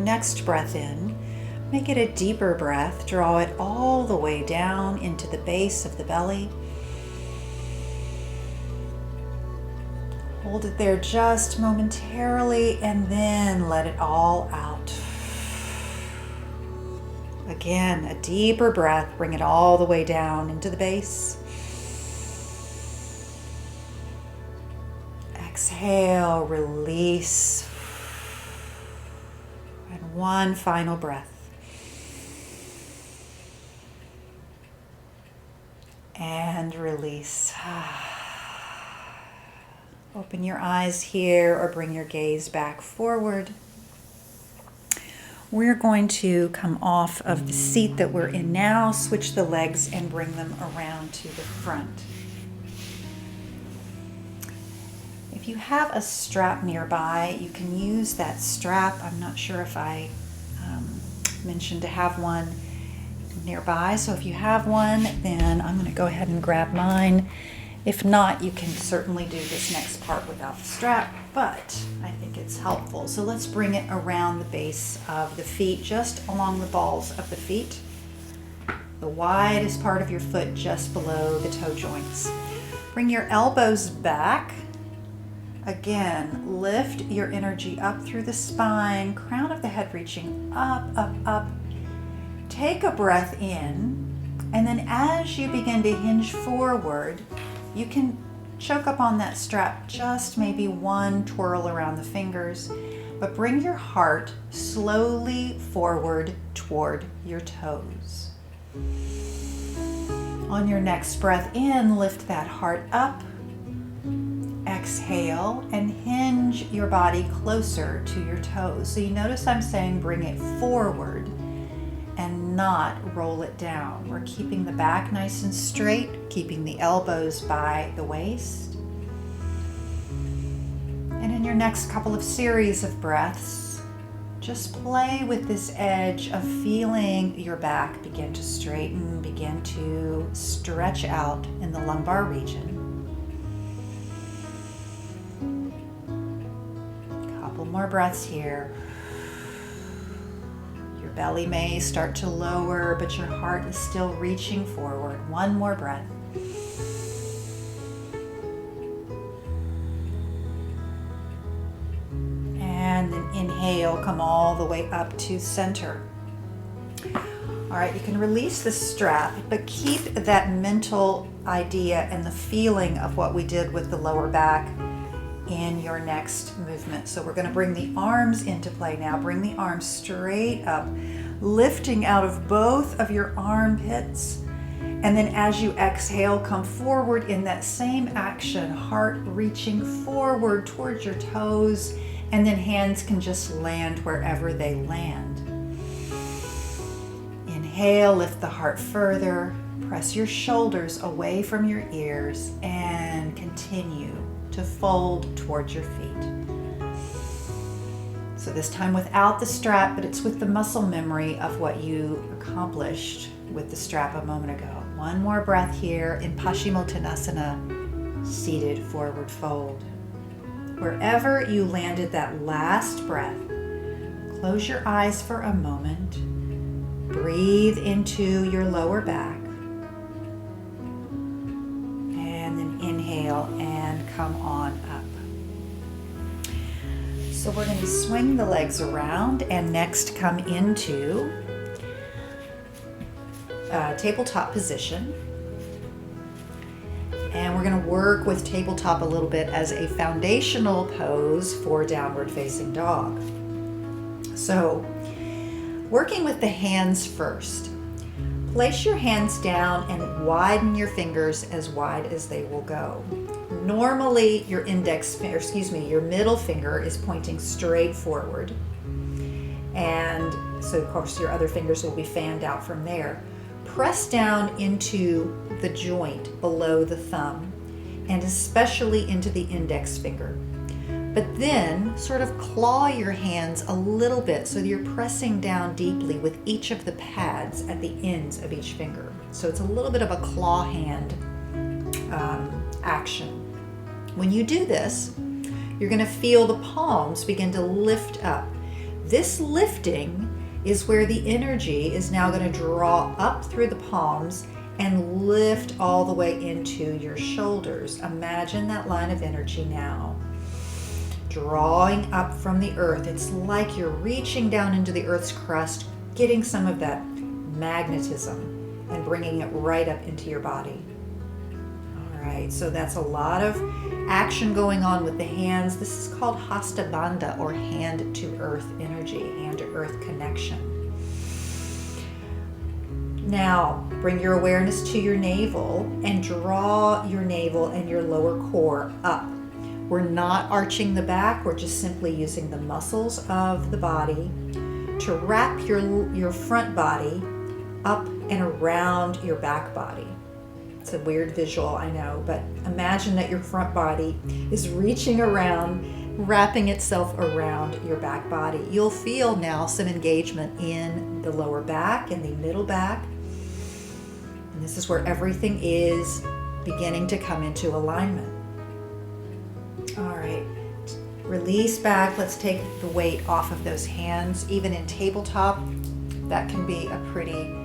Next breath in, make it a deeper breath. Draw it all the way down into the base of the belly. Hold it there just momentarily and then let it all out. Again, a deeper breath. Bring it all the way down into the base. Exhale, release. One final breath. And release. Open your eyes here or bring your gaze back forward. We're going to come off of the seat that we're in now, switch the legs and bring them around to the front. If you have a strap nearby, you can use that strap. I'm not sure if I mentioned to have one nearby. So if you have one, then I'm going to go ahead and grab mine. If not, you can certainly do this next part without the strap, but I think it's helpful. So let's bring it around the base of the feet, just along the balls of the feet. The widest part of your foot just below the toe joints. Bring your elbows back. Again, lift your energy up through the spine, crown of the head reaching up, up, up. Take a breath in, and then as you begin to hinge forward, you can choke up on that strap, just maybe one twirl around the fingers, but bring your heart slowly forward toward your toes. On your next breath in, lift that heart up. Exhale and hinge your body closer to your toes. So you notice I'm saying bring it forward and not roll it down. We're keeping the back nice and straight, keeping the elbows by the waist. And in your next couple of series of breaths, just play with this edge of feeling your back begin to straighten, begin to stretch out in the lumbar region. More breaths here. Your belly may start to lower, but your heart is still reaching forward. One more breath. And then inhale, come all the way up to center. All right, you can release the strap, but keep that mental idea and the feeling of what we did with the lower back in your next movement. So we're going to bring the arms into play now. Bring the arms straight up, lifting out of both of your armpits. And then as you exhale, come forward in that same action, heart reaching forward towards your toes, and then hands can just land wherever they land. Inhale, lift the heart further, press your shoulders away from your ears, and continue to fold towards your feet. So this time without the strap, but it's with the muscle memory of what you accomplished with the strap a moment ago. One more breath here in Paschimottanasana, seated forward fold. Wherever you landed that last breath, close your eyes for a moment. Breathe into your lower back. And then inhale. come on up. So we're going to swing the legs around and next come into tabletop position. And we're going to work with tabletop a little bit as a foundational pose for downward facing dog. So, working with the hands first. Place your hands down and widen your fingers as wide as they will go. Normally, your your middle finger is pointing straight forward. And so, of course, your other fingers will be fanned out from there. Press down into the joint below the thumb and especially into the index finger. But then sort of claw your hands a little bit so that you're pressing down deeply with each of the pads at the ends of each finger. So it's a little bit of a claw hand action. When you do this, you're going to feel the palms begin to lift up. This lifting is where the energy is now going to draw up through the palms and lift all the way into your shoulders. Imagine that line of energy now, drawing up from the earth. It's like you're reaching down into the earth's crust, getting some of that magnetism and bringing it right up into your body. All right, so that's a lot of action going on with the hands. This is called Hasta Bandha, or hand to earth energy, hand to earth connection. Now, bring your awareness to your navel and draw your navel and your lower core up. We're not arching the back, we're just simply using the muscles of the body to wrap your front body up and around your back body. It's a weird visual, I know, but imagine that your front body is reaching around, wrapping itself around your back body. You'll feel now some engagement in the lower back and the middle back. And this is where everything is beginning to come into alignment. All right, release back. Let's take the weight off of those hands. Even in tabletop, that can be a pretty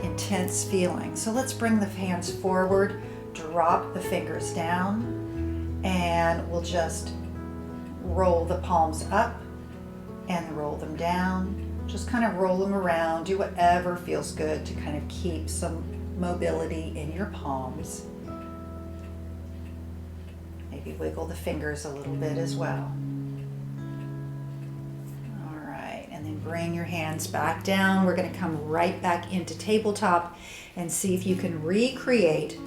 intense feeling. So let's bring the hands forward, drop the fingers down, and we'll just roll the palms up and roll them down. Just kind of roll them around. Do whatever feels good to kind of keep some mobility in your palms. Maybe wiggle the fingers a little bit as well. All right, and then bring your hands back down. We're going to come right back into tabletop and see if you can recreate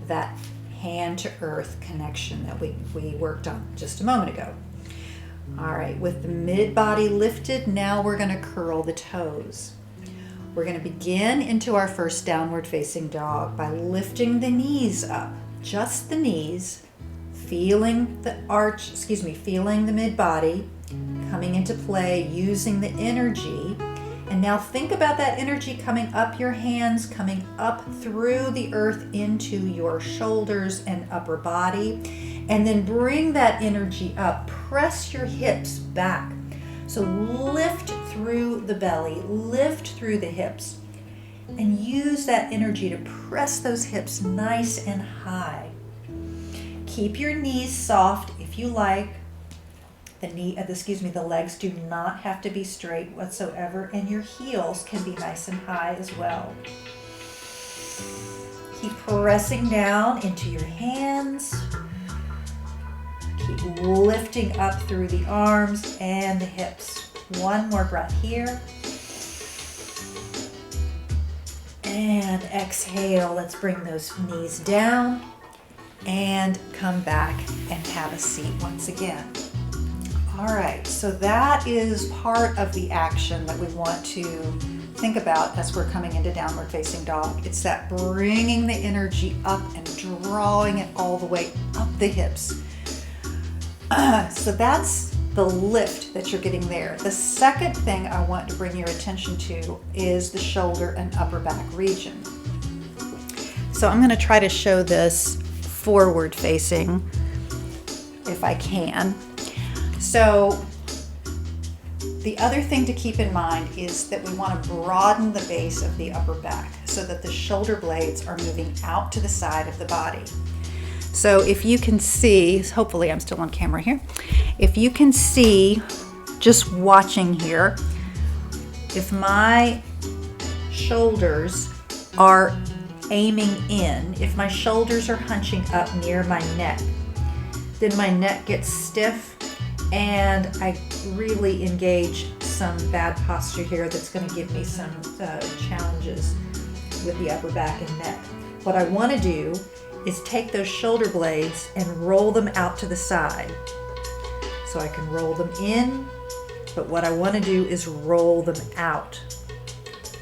that hand to earth connection that we worked on just a moment ago. All right, with the mid body lifted, now we're going to curl the toes. We're going to begin into our first downward facing dog by lifting the knees up, just the knees, feeling the feeling the mid body coming into play, using the energy. And now think about that energy coming up your hands, coming up through the earth into your shoulders and upper body. And then bring that energy up. Press your hips back. So lift through the belly, lift through the hips, and use that energy to press those hips nice and high. Keep your knees soft if you like. The legs do not have to be straight whatsoever, and your heels can be nice and high as well. Keep pressing down into your hands. Keep lifting up through the arms and the hips. One more breath here. And exhale. Let's bring those knees down and come back and have a seat once again. All right, so that is part of the action that we want to think about as we're coming into downward facing dog. It's that bringing the energy up and drawing it all the way up the hips. So that's the lift that you're getting there. The second thing I want to bring your attention to is the shoulder and upper back region. So I'm going to try to show this forward facing if I can. So the other thing to keep in mind is that we want to broaden the base of the upper back so that the shoulder blades are moving out to the side of the body. So if you can see, hopefully I'm still on camera here. If you can see, just watching here, if my shoulders are aiming in, if my shoulders are hunching up near my neck, then my neck gets stiff and I really engage some bad posture here that's going to give me some challenges with the upper back and neck. What I want to do is take those shoulder blades and roll them out to the side. So I can roll them in, but what I want to do is roll them out.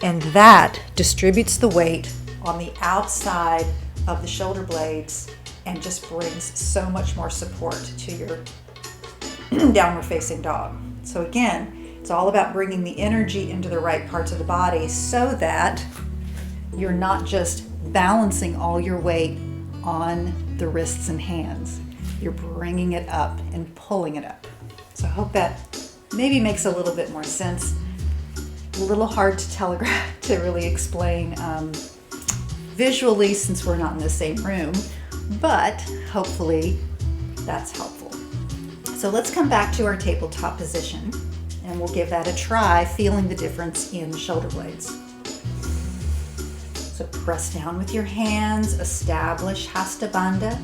And that distributes the weight on the outside of the shoulder blades and just brings so much more support to your downward facing dog. So again, it's all about bringing the energy into the right parts of the body so that you're not just balancing all your weight on the wrists and hands. You're bringing it up and pulling it up. So I hope that maybe makes a little bit more sense. A little hard to telegraph, to really explain visually since we're not in the same room, but hopefully that's helpful. So let's come back to our tabletop position and we'll give that a try, feeling the difference in the shoulder blades. So press down with your hands, establish Hasta Bandha.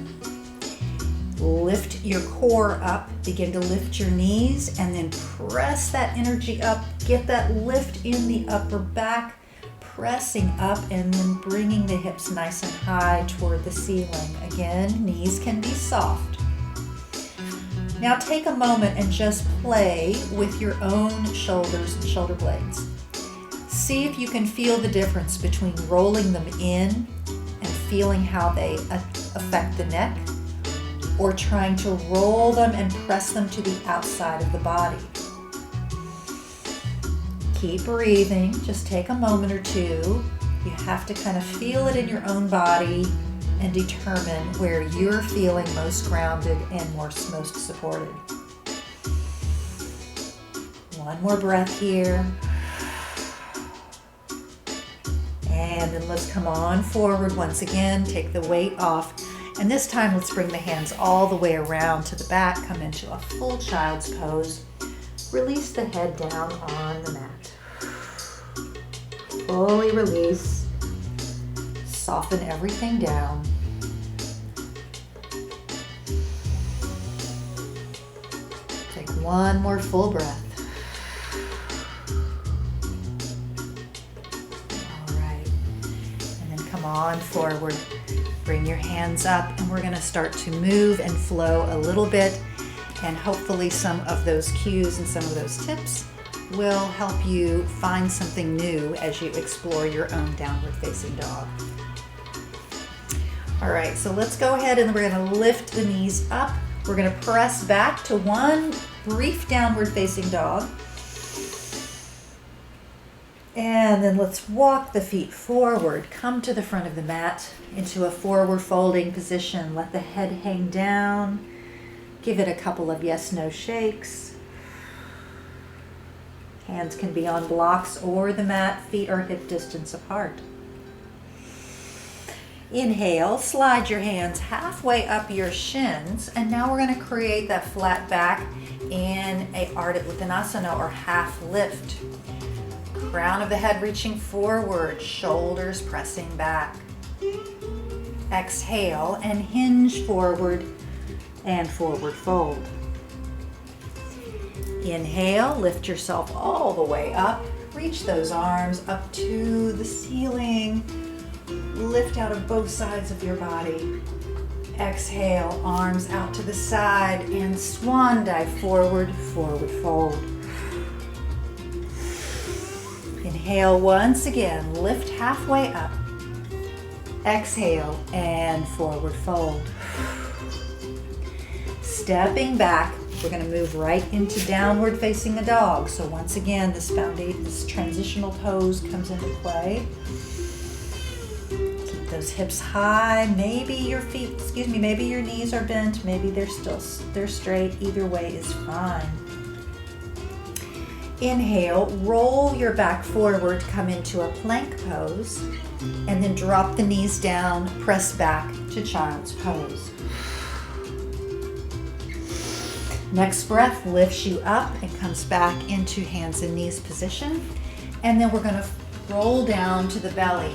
Lift your core up, begin to lift your knees, and then press that energy up. Get that lift in the upper back, pressing up and then bringing the hips nice and high toward the ceiling. Again, knees can be soft. Now take a moment and just play with your own shoulders and shoulder blades. See if you can feel the difference between rolling them in and feeling how they affect the neck, or trying to roll them and press them to the outside of the body. Keep breathing, just take a moment or two. You have to kind of feel it in your own body and determine where you're feeling most grounded and most supported. One more breath here. And then let's come on forward once again, take the weight off. And this time, let's bring the hands all the way around to the back, come into a full child's pose. Release the head down on the mat. Fully release. Soften everything down. Take one more full breath. All right. And then come on forward. Bring your hands up and we're going to start to move and flow a little bit, and hopefully some of those cues and some of those tips will help you find something new as you explore your own downward facing dog. All right, so let's go ahead and we're going to lift the knees up. We're going to press back to one brief downward facing dog. And then let's walk the feet forward. Come to the front of the mat into a forward folding position. Let the head hang down. Give it a couple of yes/no shakes. Hands can be on blocks or the mat. Feet are hip distance apart. Inhale, slide your hands halfway up your shins, and now we're going to create that flat back in a Ardha Uttanasana or half lift. Crown of the head reaching forward, shoulders pressing back. Exhale and hinge forward and forward fold. Inhale, lift yourself all the way up. Reach those arms up to the ceiling. Lift out of both sides of your body. Exhale, arms out to the side and swan dive forward, forward fold. Inhale once again, lift halfway up. Exhale and forward fold. Stepping back, we're going to move right into downward facing the dog. So once again, this transitional pose comes into play. Keep those hips high. Maybe your knees are bent. Maybe they're straight. Either way is fine. Inhale, roll your back forward, come into a plank pose, and then drop the knees down, press back to child's pose. Next breath lifts you up and comes back into hands and knees position. And then we're going to roll down to the belly.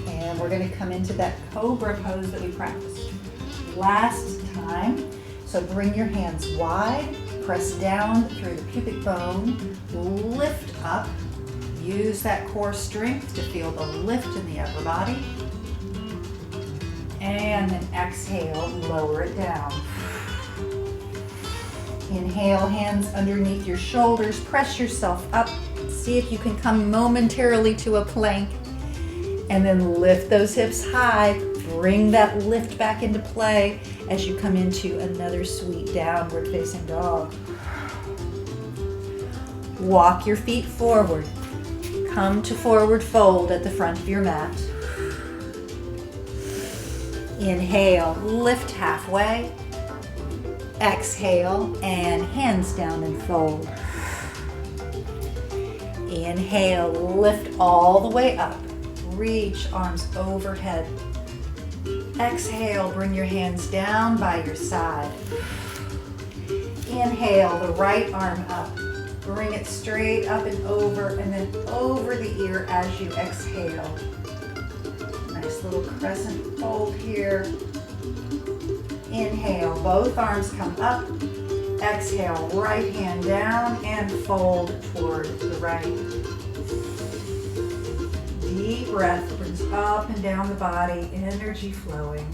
And we're going to come into that cobra pose that we practiced last time. So bring your hands wide, press down through the pubic bone, lift up. Use that core strength to feel the lift in the upper body. And then exhale, lower it down. Inhale, hands underneath your shoulders, press yourself up. See if you can come momentarily to a plank. And then lift those hips high. Bring that lift back into play as you come into another sweet downward facing dog. Walk your feet forward. Come to forward fold at the front of your mat. Inhale, lift halfway. Exhale, and hands down and fold. Inhale, lift all the way up. Reach arms overhead. Exhale, bring your hands down by your side. Inhale, the right arm up. Bring it straight up and then over the ear as you exhale. Nice little crescent fold here. Inhale, both arms come up. Exhale, right hand down and fold toward the right. Deep breath brings up and down the body, energy flowing.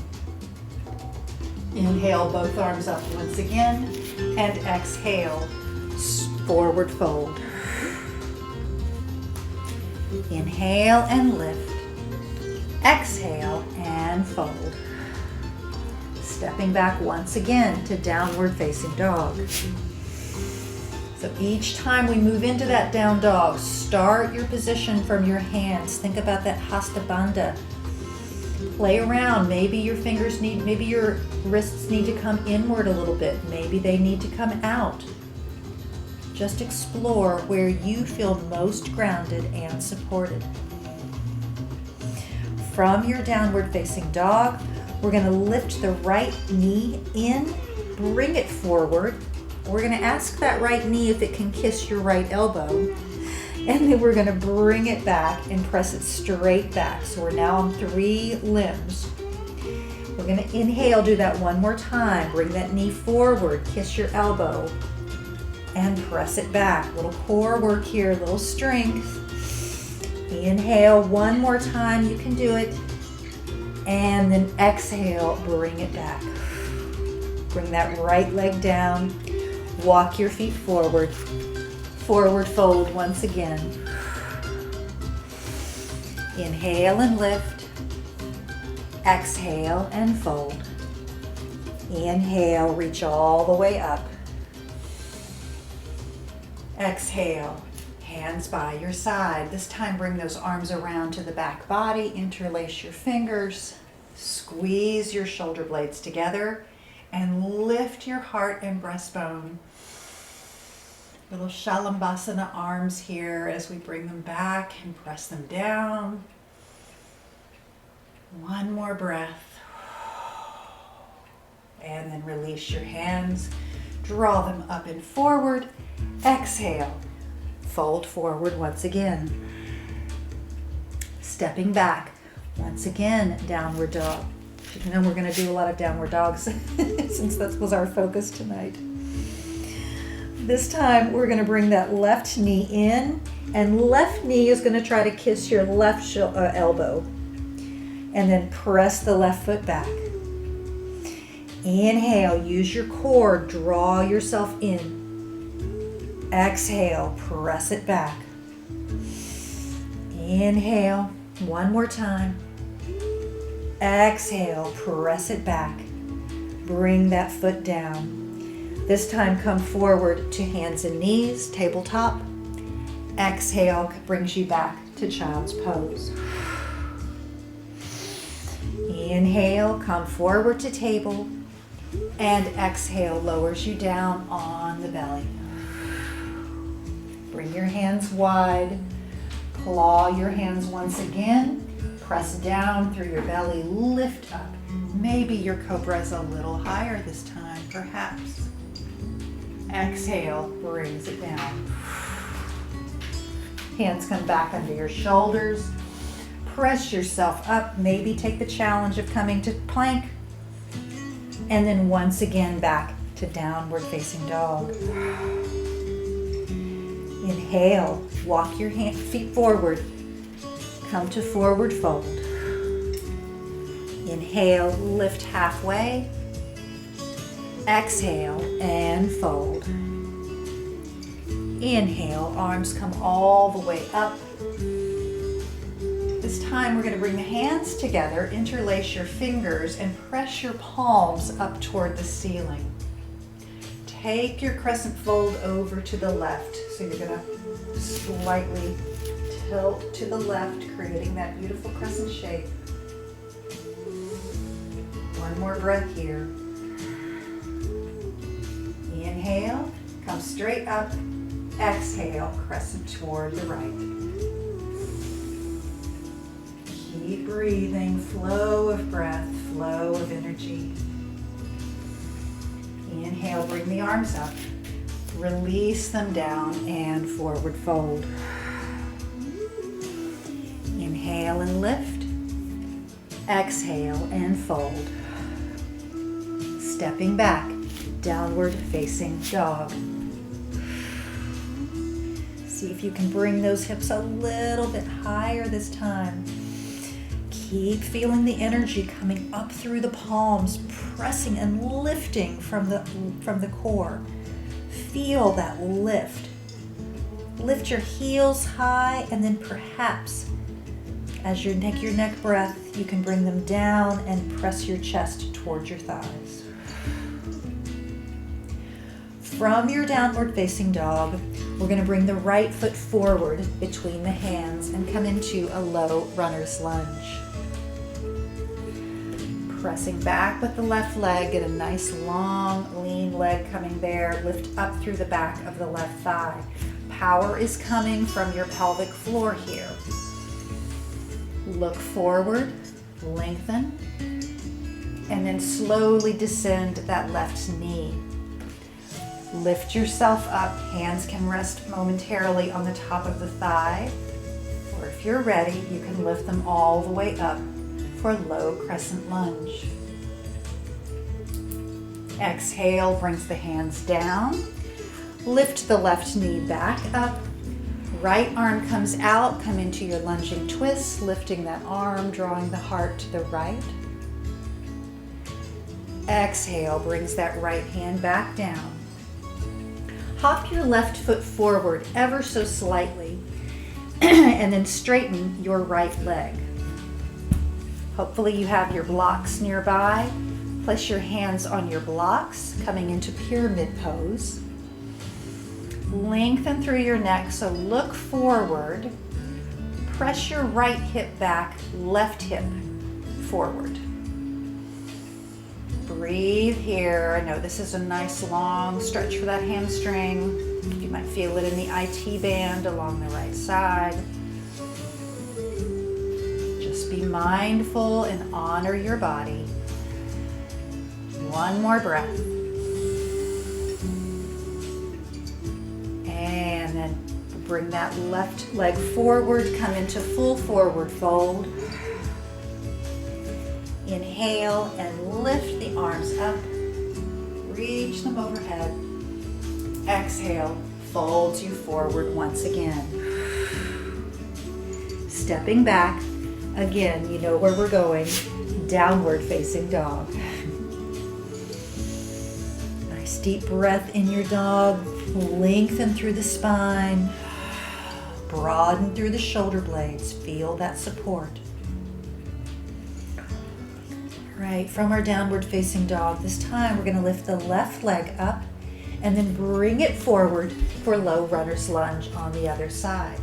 Inhale, both arms up once again, and exhale, forward fold. Inhale and lift. Exhale and fold. Stepping back once again to downward facing dog. So each time we move into that down dog, start your position from your hands. Think about that Hasta Bandha. Play around. Maybe your maybe your wrists need to come inward a little bit. Maybe they need to come out. Just explore where you feel most grounded and supported. From your downward facing dog, we're going to lift the right knee in, bring it forward. We're going to ask that right knee if it can kiss your right elbow. And then we're going to bring it back and press it straight back. So we're now on 3 limbs. We're going to inhale, do that one more time. Bring that knee forward, kiss your elbow, and press it back. Little core work here, little strength. Inhale one more time, you can do it. And then exhale, bring it back. Bring that right leg down. Walk your feet forward. Forward fold once again. Inhale and lift. Exhale and fold. Inhale, reach all the way up. Exhale, hands by your side. This time bring those arms around to the back body, interlace your fingers, squeeze your shoulder blades together, and lift your heart and breastbone. Little Shalambhasana arms here as we bring them back and press them down. One more breath. And then release your hands. Draw them up and forward. Exhale. Fold forward once again. Stepping back. Once again, downward dog. You know we're going to do a lot of downward dogs since that was our focus tonight. This time we're going to bring that left knee in, and left knee is going to try to kiss your left elbow. And then press the left foot back. Inhale, use your core, draw yourself in. Exhale, press it back. Inhale, one more time. Exhale, press it back. Bring that foot down. This time come forward to hands and knees, tabletop. Exhale brings you back to child's pose. Inhale, come forward to table. And exhale lowers you down on the belly. Bring your hands wide. Claw your hands once again. Press down through your belly, lift up. Maybe your cobra is a little higher this time, perhaps. Exhale, brings it down. Hands come back under your shoulders. Press yourself up. Maybe take the challenge of coming to plank. And then once again back to downward facing dog. Inhale, walk your feet forward. Come to forward fold. Inhale, lift halfway. Exhale and fold. Inhale, arms come all the way up. This time we're going to bring the hands together, interlace your fingers, and press your palms up toward the ceiling. Take your crescent fold over to the left. So you're going to slightly tilt to the left, creating that beautiful crescent shape. One more breath here. Inhale, come straight up. Exhale, crescent toward the right. Keep breathing, flow of breath, flow of energy. Inhale, bring the arms up. Release them down and forward fold. Inhale and lift. Exhale and fold. Stepping back, downward facing dog. See if you can bring those hips a little bit higher this time. Keep feeling the energy coming up through the palms, pressing and lifting from the core. Feel that lift. Lift your heels high, and then perhaps as you take your neck breath, you can bring them down and press your chest towards your thighs. From your downward facing dog, we're going to bring the right foot forward between the hands and come into a low runner's lunge. Pressing back with the left leg, get a nice long, lean leg coming there. Lift up through the back of the left thigh. Power is coming from your pelvic floor here. Look forward, lengthen, and then slowly descend that left knee. Lift yourself up. Hands can rest momentarily on the top of the thigh, or if you're ready, you can lift them all the way up for low crescent lunge. Exhale, brings the hands down. Lift the left knee back up. Right arm comes out, come into your lunging twist, lifting that arm, drawing the heart to the right. Exhale, brings that right hand back down. Hop your left foot forward ever so slightly, and then straighten your right leg. Hopefully you have your blocks nearby. Place your hands on your blocks, coming into pyramid pose. Lengthen through your neck, so look forward. Press your right hip back, left hip forward. Breathe here. I know this is a nice long stretch for that hamstring. You might feel it in the IT band along the right side. Just be mindful and honor your body. One more breath. And then bring that left leg forward, come into full forward fold. Inhale and lift the arms up. Reach them overhead. Exhale, folds you forward once again. Stepping back, again, you know where we're going, downward facing dog. Nice deep breath in your dog. Lengthen through the spine. Broaden through the shoulder blades. Feel that support. Right, from our downward facing dog, this time we're going to lift the left leg up and then bring it forward for low runner's lunge on the other side.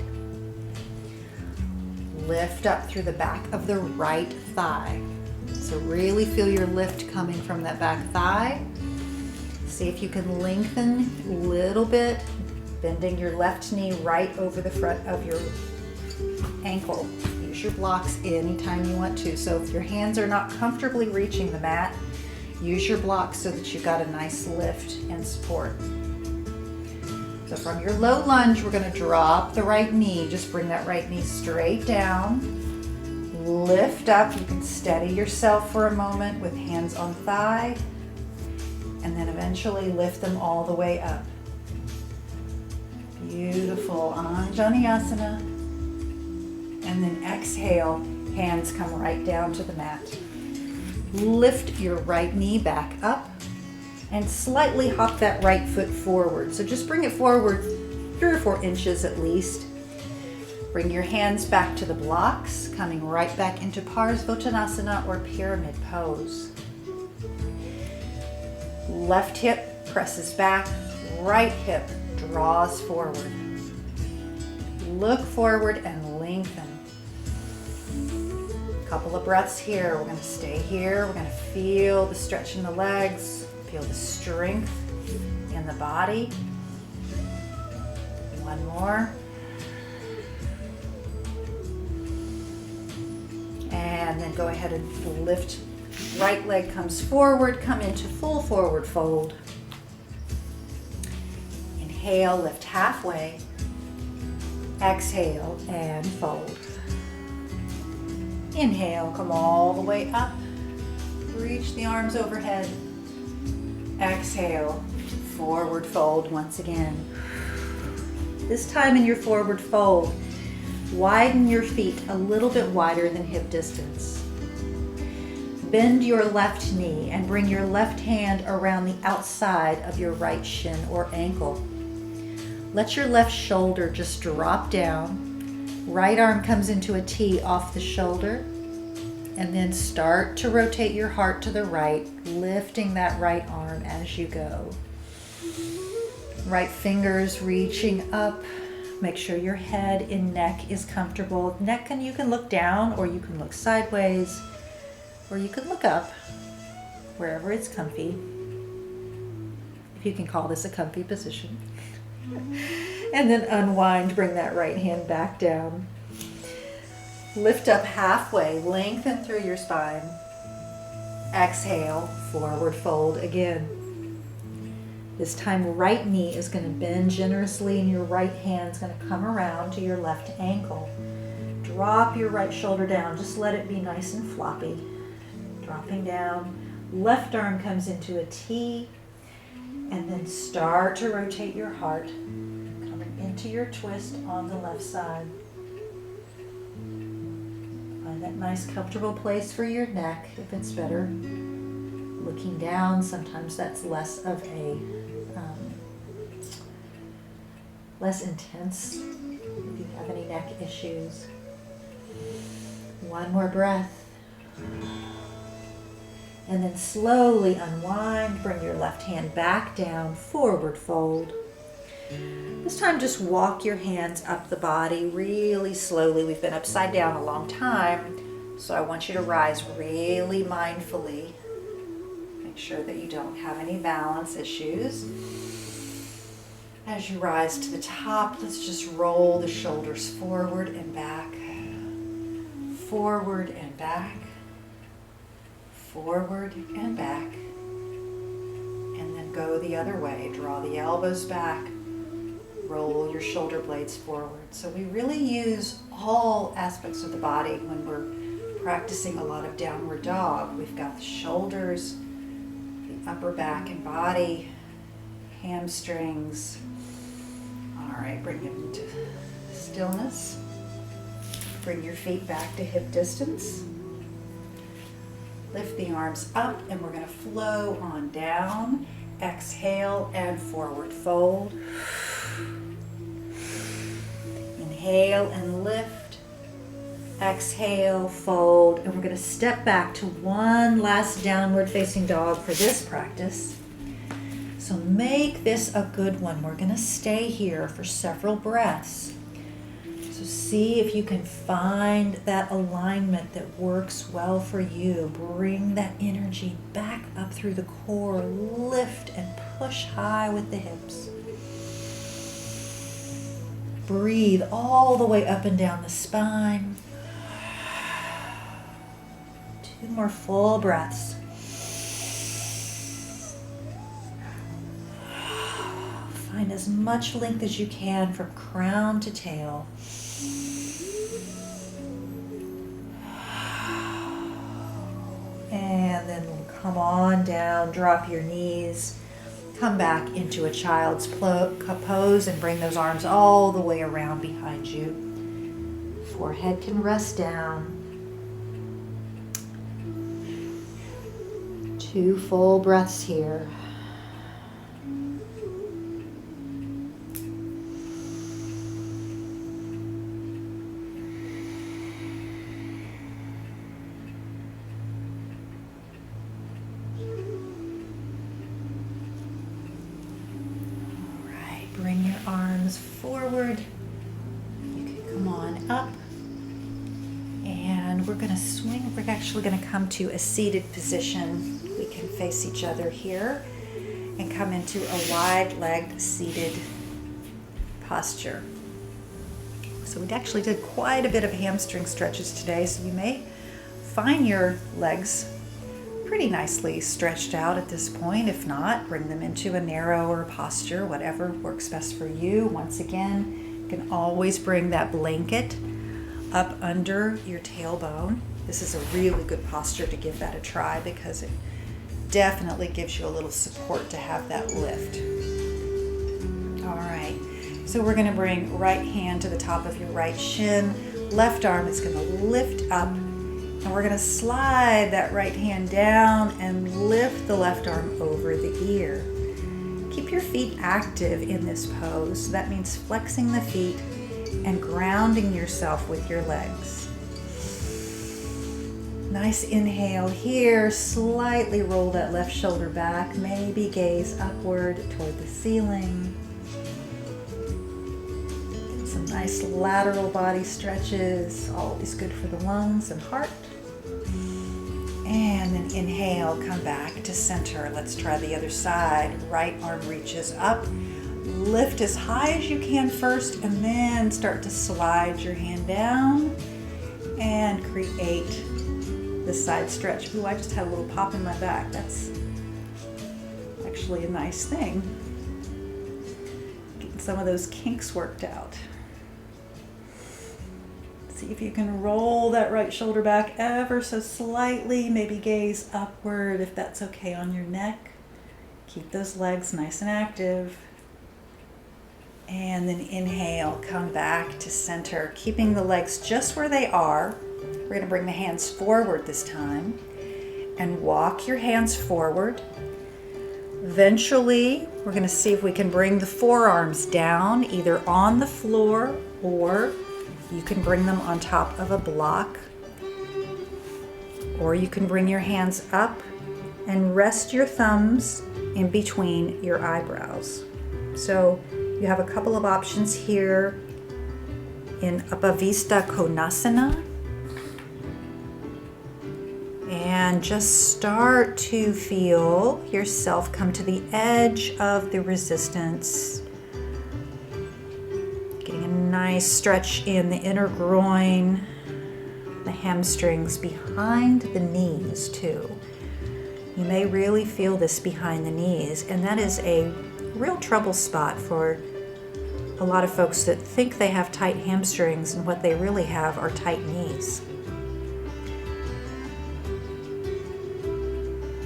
Lift up through the back of the right thigh. So really feel your lift coming from that back thigh. See if you can lengthen a little bit, bending your left knee right over the front of your ankle. Use your blocks anytime you want to. So if your hands are not comfortably reaching the mat, use your blocks so that you've got a nice lift and support. So from your low lunge, we're going to drop the right knee. Just bring that right knee straight down. Lift up. You can steady yourself for a moment with hands on thigh. And then eventually lift them all the way up. Beautiful. Anjaneyasana. And then exhale. Hands come right down to the mat. Lift your right knee back up. And slightly hop that right foot forward. So just bring it forward 3 or 4 inches at least. Bring your hands back to the blocks, coming right back into Parsvottanasana or pyramid pose. Left hip presses back, right hip draws forward. Look forward and lengthen. Couple of breaths here. We're going to stay here. We're going to feel the stretch in the legs. Feel the strength in the body. One more. And then go ahead and lift. Right leg comes forward. Come into full forward fold. Inhale, lift halfway. Exhale and fold. Inhale, come all the way up. Reach the arms overhead. Exhale, forward fold once again. This time in your forward fold, widen your feet a little bit wider than hip distance. Bend your left knee and bring your left hand around the outside of your right shin or ankle. Let your left shoulder just drop down. Right arm comes into a T off the shoulder. And then start to rotate your heart to the right, lifting that right arm as you go. Right fingers reaching up. Make sure your head and neck is comfortable. You can look down, or you can look sideways, or you can look up, wherever it's comfy. If you can call this a comfy position. And then unwind, bring that right hand back down. Lift up halfway, lengthen through your spine. Exhale, forward fold again. This time, right knee is going to bend generously and your right hand's going to come around to your left ankle. Drop your right shoulder down. Just let it be nice and floppy. Dropping down. Left arm comes into a T. And then start to rotate your heart. Coming into your twist on the left side. Find that nice comfortable place for your neck if it's better. Looking down, sometimes that's less of a, less intense if you have any neck issues. One more breath. And then slowly unwind, bring your left hand back down, forward fold. This time just walk your hands up the body really slowly. We've been upside down a long time, so I want you to rise really mindfully. Make sure that you don't have any balance issues. As you rise to the top, let's just roll the shoulders forward and back, forward and back, forward and back, and then go the other way. Draw the elbows back. Roll your shoulder blades forward. So we really use all aspects of the body when we're practicing a lot of downward dog. We've got the shoulders, the upper back and body, hamstrings. All right, bring them into stillness. Bring your feet back to hip distance. Lift the arms up and we're going to flow on down. Exhale and forward fold. Inhale and lift. Exhale, fold. And we're going to step back to one last downward facing dog for this practice. So make this a good one. We're going to stay here for several breaths. So see if you can find that alignment that works well for you. Bring that energy back up through the core. Lift and push high with the hips. Breathe all the way up and down the spine. 2 more full breaths. Find as much length as you can from crown to tail. And then come on down, drop your knees, come back into a child's pose and bring those arms all the way around behind you. Forehead can rest down. 2 full breaths here. Bring your arms forward. You can come on up. And we're going to swing. We're actually going to come to a seated position. We can face each other here and come into a wide-legged seated posture. So we actually did quite a bit of hamstring stretches today. So you may find your legs pretty nicely stretched out at this point. If not, bring them into a narrower posture, whatever works best for you. Once again, you can always bring that blanket up under your tailbone. This is a really good posture to give that a try because it definitely gives you a little support to have that lift. All right, so we're gonna bring right hand to the top of your right shin. Left arm is gonna lift up. And we're going to slide that right hand down and lift the left arm over the ear. Keep your feet active in this pose. So that means flexing the feet and grounding yourself with your legs. Nice inhale here. Slightly roll that left shoulder back. Maybe gaze upward toward the ceiling. Some nice lateral body stretches. Always good for the lungs and heart. And then inhale, come back to center. Let's try the other side. Right arm reaches up. Lift as high as you can first, and then start to slide your hand down and create the side stretch. Ooh, I just had a little pop in my back. That's actually a nice thing. Getting some of those kinks worked out. See if you can roll that right shoulder back ever so slightly, maybe gaze upward if that's okay on your neck. Keep those legs nice and active. And then inhale, come back to center, keeping the legs just where they are. We're going to bring the hands forward this time and walk your hands forward. Eventually, we're going to see if we can bring the forearms down, either on the floor or you can bring them on top of a block, or you can bring your hands up and rest your thumbs in between your eyebrows. So you have a couple of options here in Upavista Konasana. And just start to feel yourself come to the edge of the resistance. Getting a nice stretch in the inner groin, the hamstrings behind the knees too. You may really feel this behind the knees, and that is a real trouble spot for a lot of folks that think they have tight hamstrings, and what they really have are tight knees.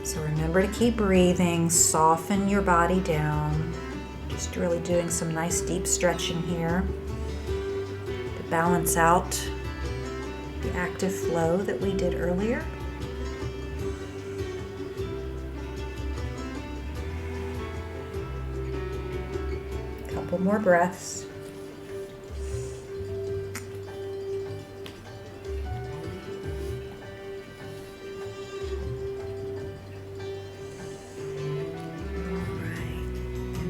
So remember to keep breathing, soften your body down. Just really doing some nice deep stretching here to balance out the active flow that we did earlier. Couple more breaths.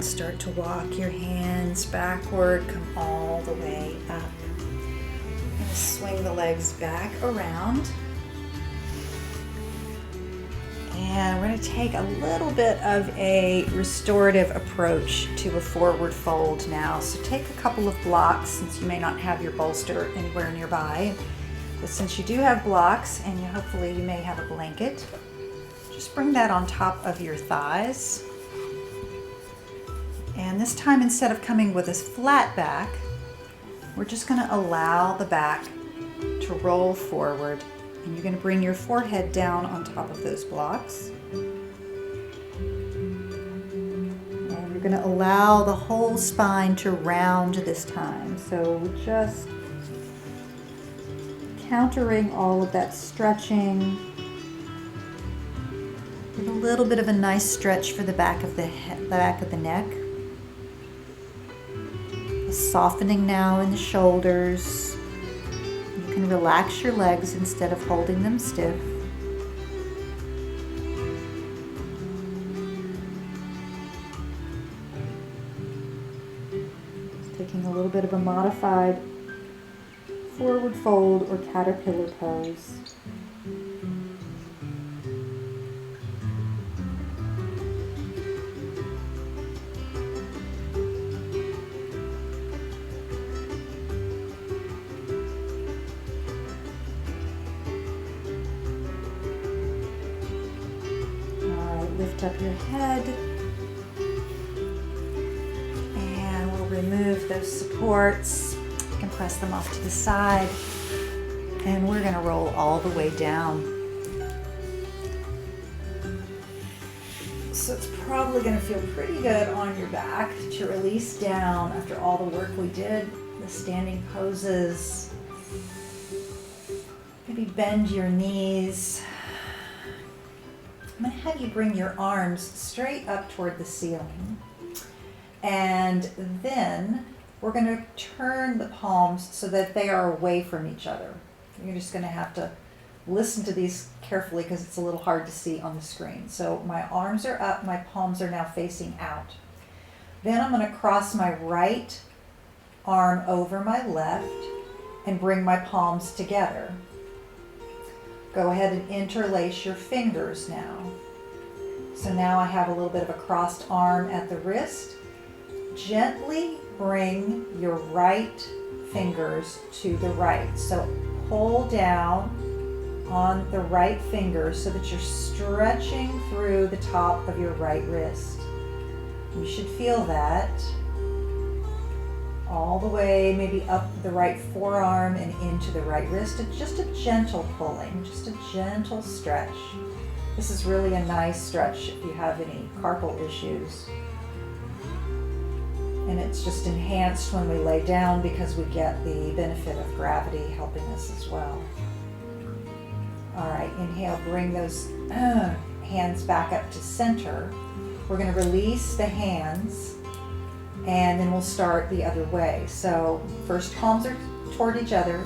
Start to walk your hands backward, come all the way up. And swing the legs back around. And we're going to take a little bit of a restorative approach to a forward fold now. So take a couple of blocks, since you may not have your bolster anywhere nearby. But since you do have blocks, and hopefully you may have a blanket, just bring that on top of your thighs. And this time, instead of coming with this flat back, we're just going to allow the back to roll forward. And you're going to bring your forehead down on top of those blocks. And you're going to allow the whole spine to round this time. So just countering all of that stretching. With a little bit of a nice stretch for the back of the neck. A softening now in the shoulders. You can relax your legs instead of holding them stiff. Just taking a little bit of a modified forward fold or caterpillar pose. Lift up your head, and we'll remove those supports. You can press them off to the side, and we're going to roll all the way down. So it's probably going to feel pretty good on your back to release down after all the work we did, the standing poses. Maybe bend your knees. I'm going to have you bring your arms straight up toward the ceiling. And then we're going to turn the palms so that they are away from each other. You're just going to have to listen to these carefully because it's a little hard to see on the screen. So my arms are up, my palms are now facing out. Then I'm going to cross my right arm over my left and bring my palms together. Go ahead and interlace your fingers now. So now I have a little bit of a crossed arm at the wrist. Gently bring your right fingers to the right. So pull down on the right finger so that you're stretching through the top of your right wrist. You should feel that all the way, maybe up the right forearm and into the right wrist. It's just a gentle pulling, just a gentle stretch. This is really a nice stretch if you have any carpal issues. And it's just enhanced when we lay down because we get the benefit of gravity helping us as well. All right, inhale, bring those hands back up to center. We're going to release the hands, and then we'll start the other way. So first palms are toward each other,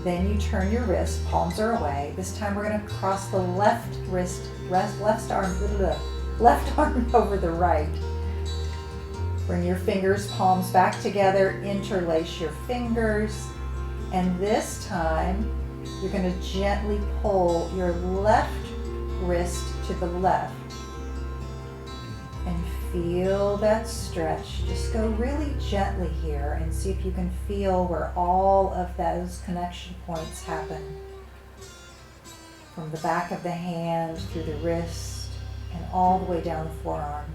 then you turn your wrist, palms are away. This time we're going to cross the left arm over the right. Bring your fingers, palms back together, interlace your fingers, and this time you're going to gently pull your left wrist to the left. And feel that stretch. Just go really gently here and see if you can feel where all of those connection points happen. From the back of the hand, through the wrist, and all the way down the forearm.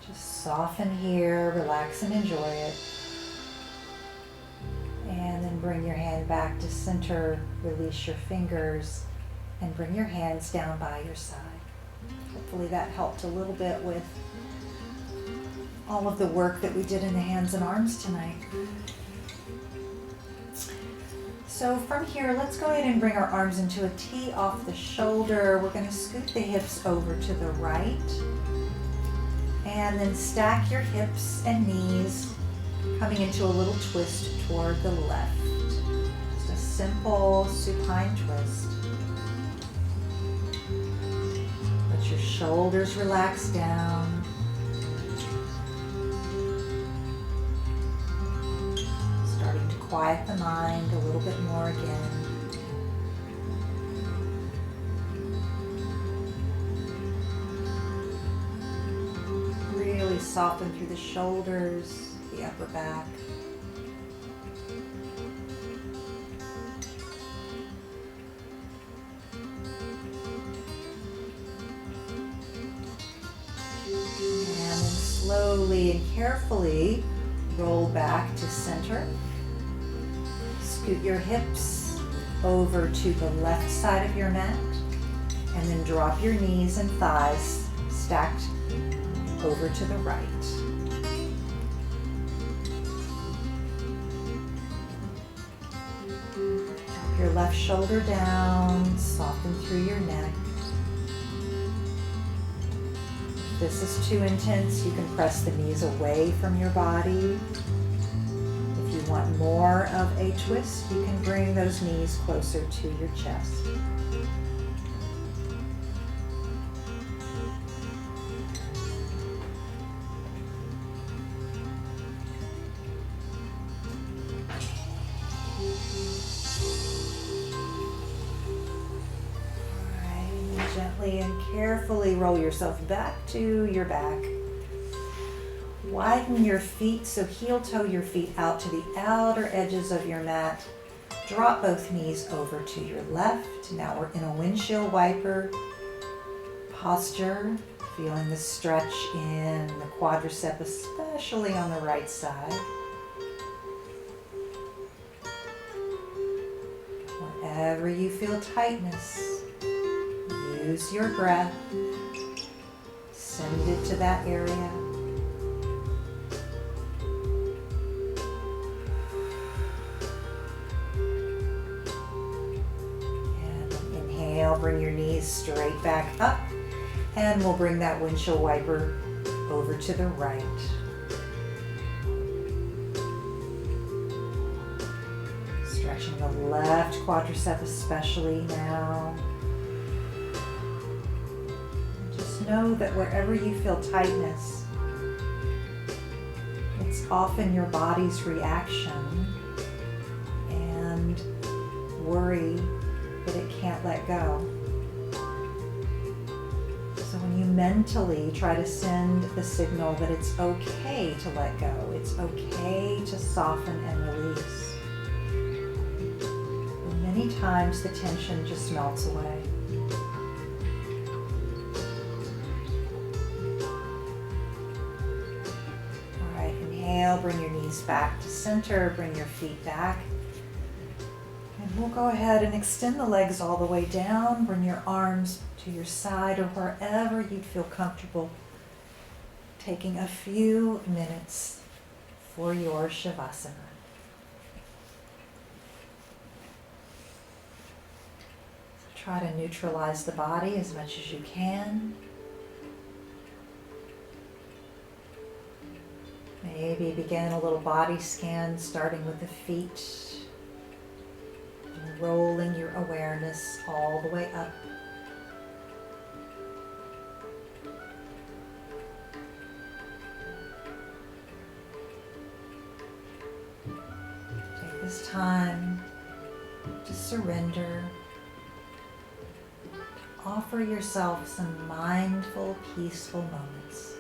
Just soften here, relax and enjoy it. And then bring your hand back to center, release your fingers, and bring your hands down by your side. Hopefully that helped a little bit with all of the work that we did in the hands and arms tonight. So from here, let's go ahead and bring our arms into a T off the shoulder. We're going to scoot the hips over to the right. And then stack your hips and knees, coming into a little twist toward the left. Just a simple supine twist. Let your shoulders relax down. Starting to quiet the mind a little bit more again. Really soften through the shoulders, the upper back. gently and carefully roll back to center. Scoot your hips over to the left side of your mat, and then drop your knees and thighs stacked over to the right. Drop your left shoulder down, soften through your neck. If this is too intense, you can press the knees away from your body. If you want more of a twist, you can bring those knees closer to your chest. Gently and carefully roll yourself back to your back. Widen your feet, so heel toe your feet out to the outer edges of your mat. Drop both knees over to your left. Now we're in a windshield wiper posture, feeling the stretch in the quadricep, especially on the right side. Wherever you feel tightness, use your breath, send it to that area. And inhale, bring your knees straight back up, and we'll bring that windshield wiper over to the right. Stretching the left quadricep especially now. Know that wherever you feel tightness, it's often your body's reaction and worry that it can't let go. So when you mentally try to send the signal that it's okay to let go, it's okay to soften and release, and many times the tension just melts away. Inhale, bring your knees back to center, bring your feet back. And we'll go ahead and extend the legs all the way down. Bring your arms to your side or wherever you'd feel comfortable. Taking a few minutes for your Shavasana. So try to neutralize the body as much as you can. Maybe begin a little body scan starting with the feet and rolling your awareness all the way up. Take this time to surrender. Offer yourself some mindful, peaceful moments.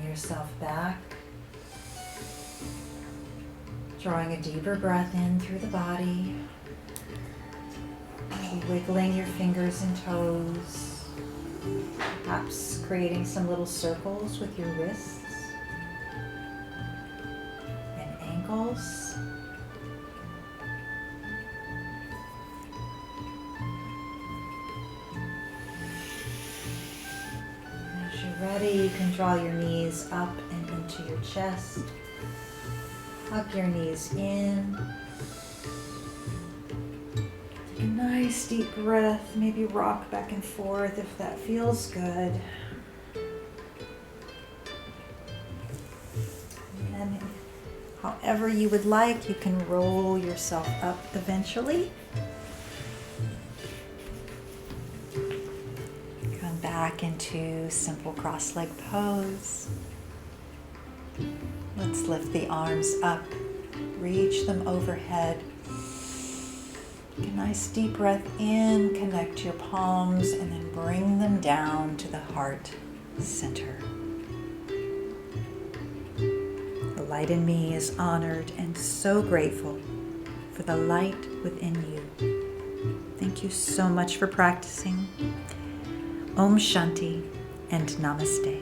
yourself back. Drawing a deeper breath in through the body. Maybe wiggling your fingers and toes. Perhaps creating some little circles with your wrists and ankles. As you're ready, you can draw your knees up and into your chest. Hug your knees in. Take a nice deep breath. Maybe rock back and forth if that feels good. And then, however you would like, you can roll yourself up eventually. Come back into simple cross-leg pose. Let's lift the arms up, reach them overhead. Take a nice deep breath in, connect your palms, and then bring them down to the heart center. The light in me is honored and so grateful for the light within you. Thank you so much for practicing. Om Shanti and Namaste.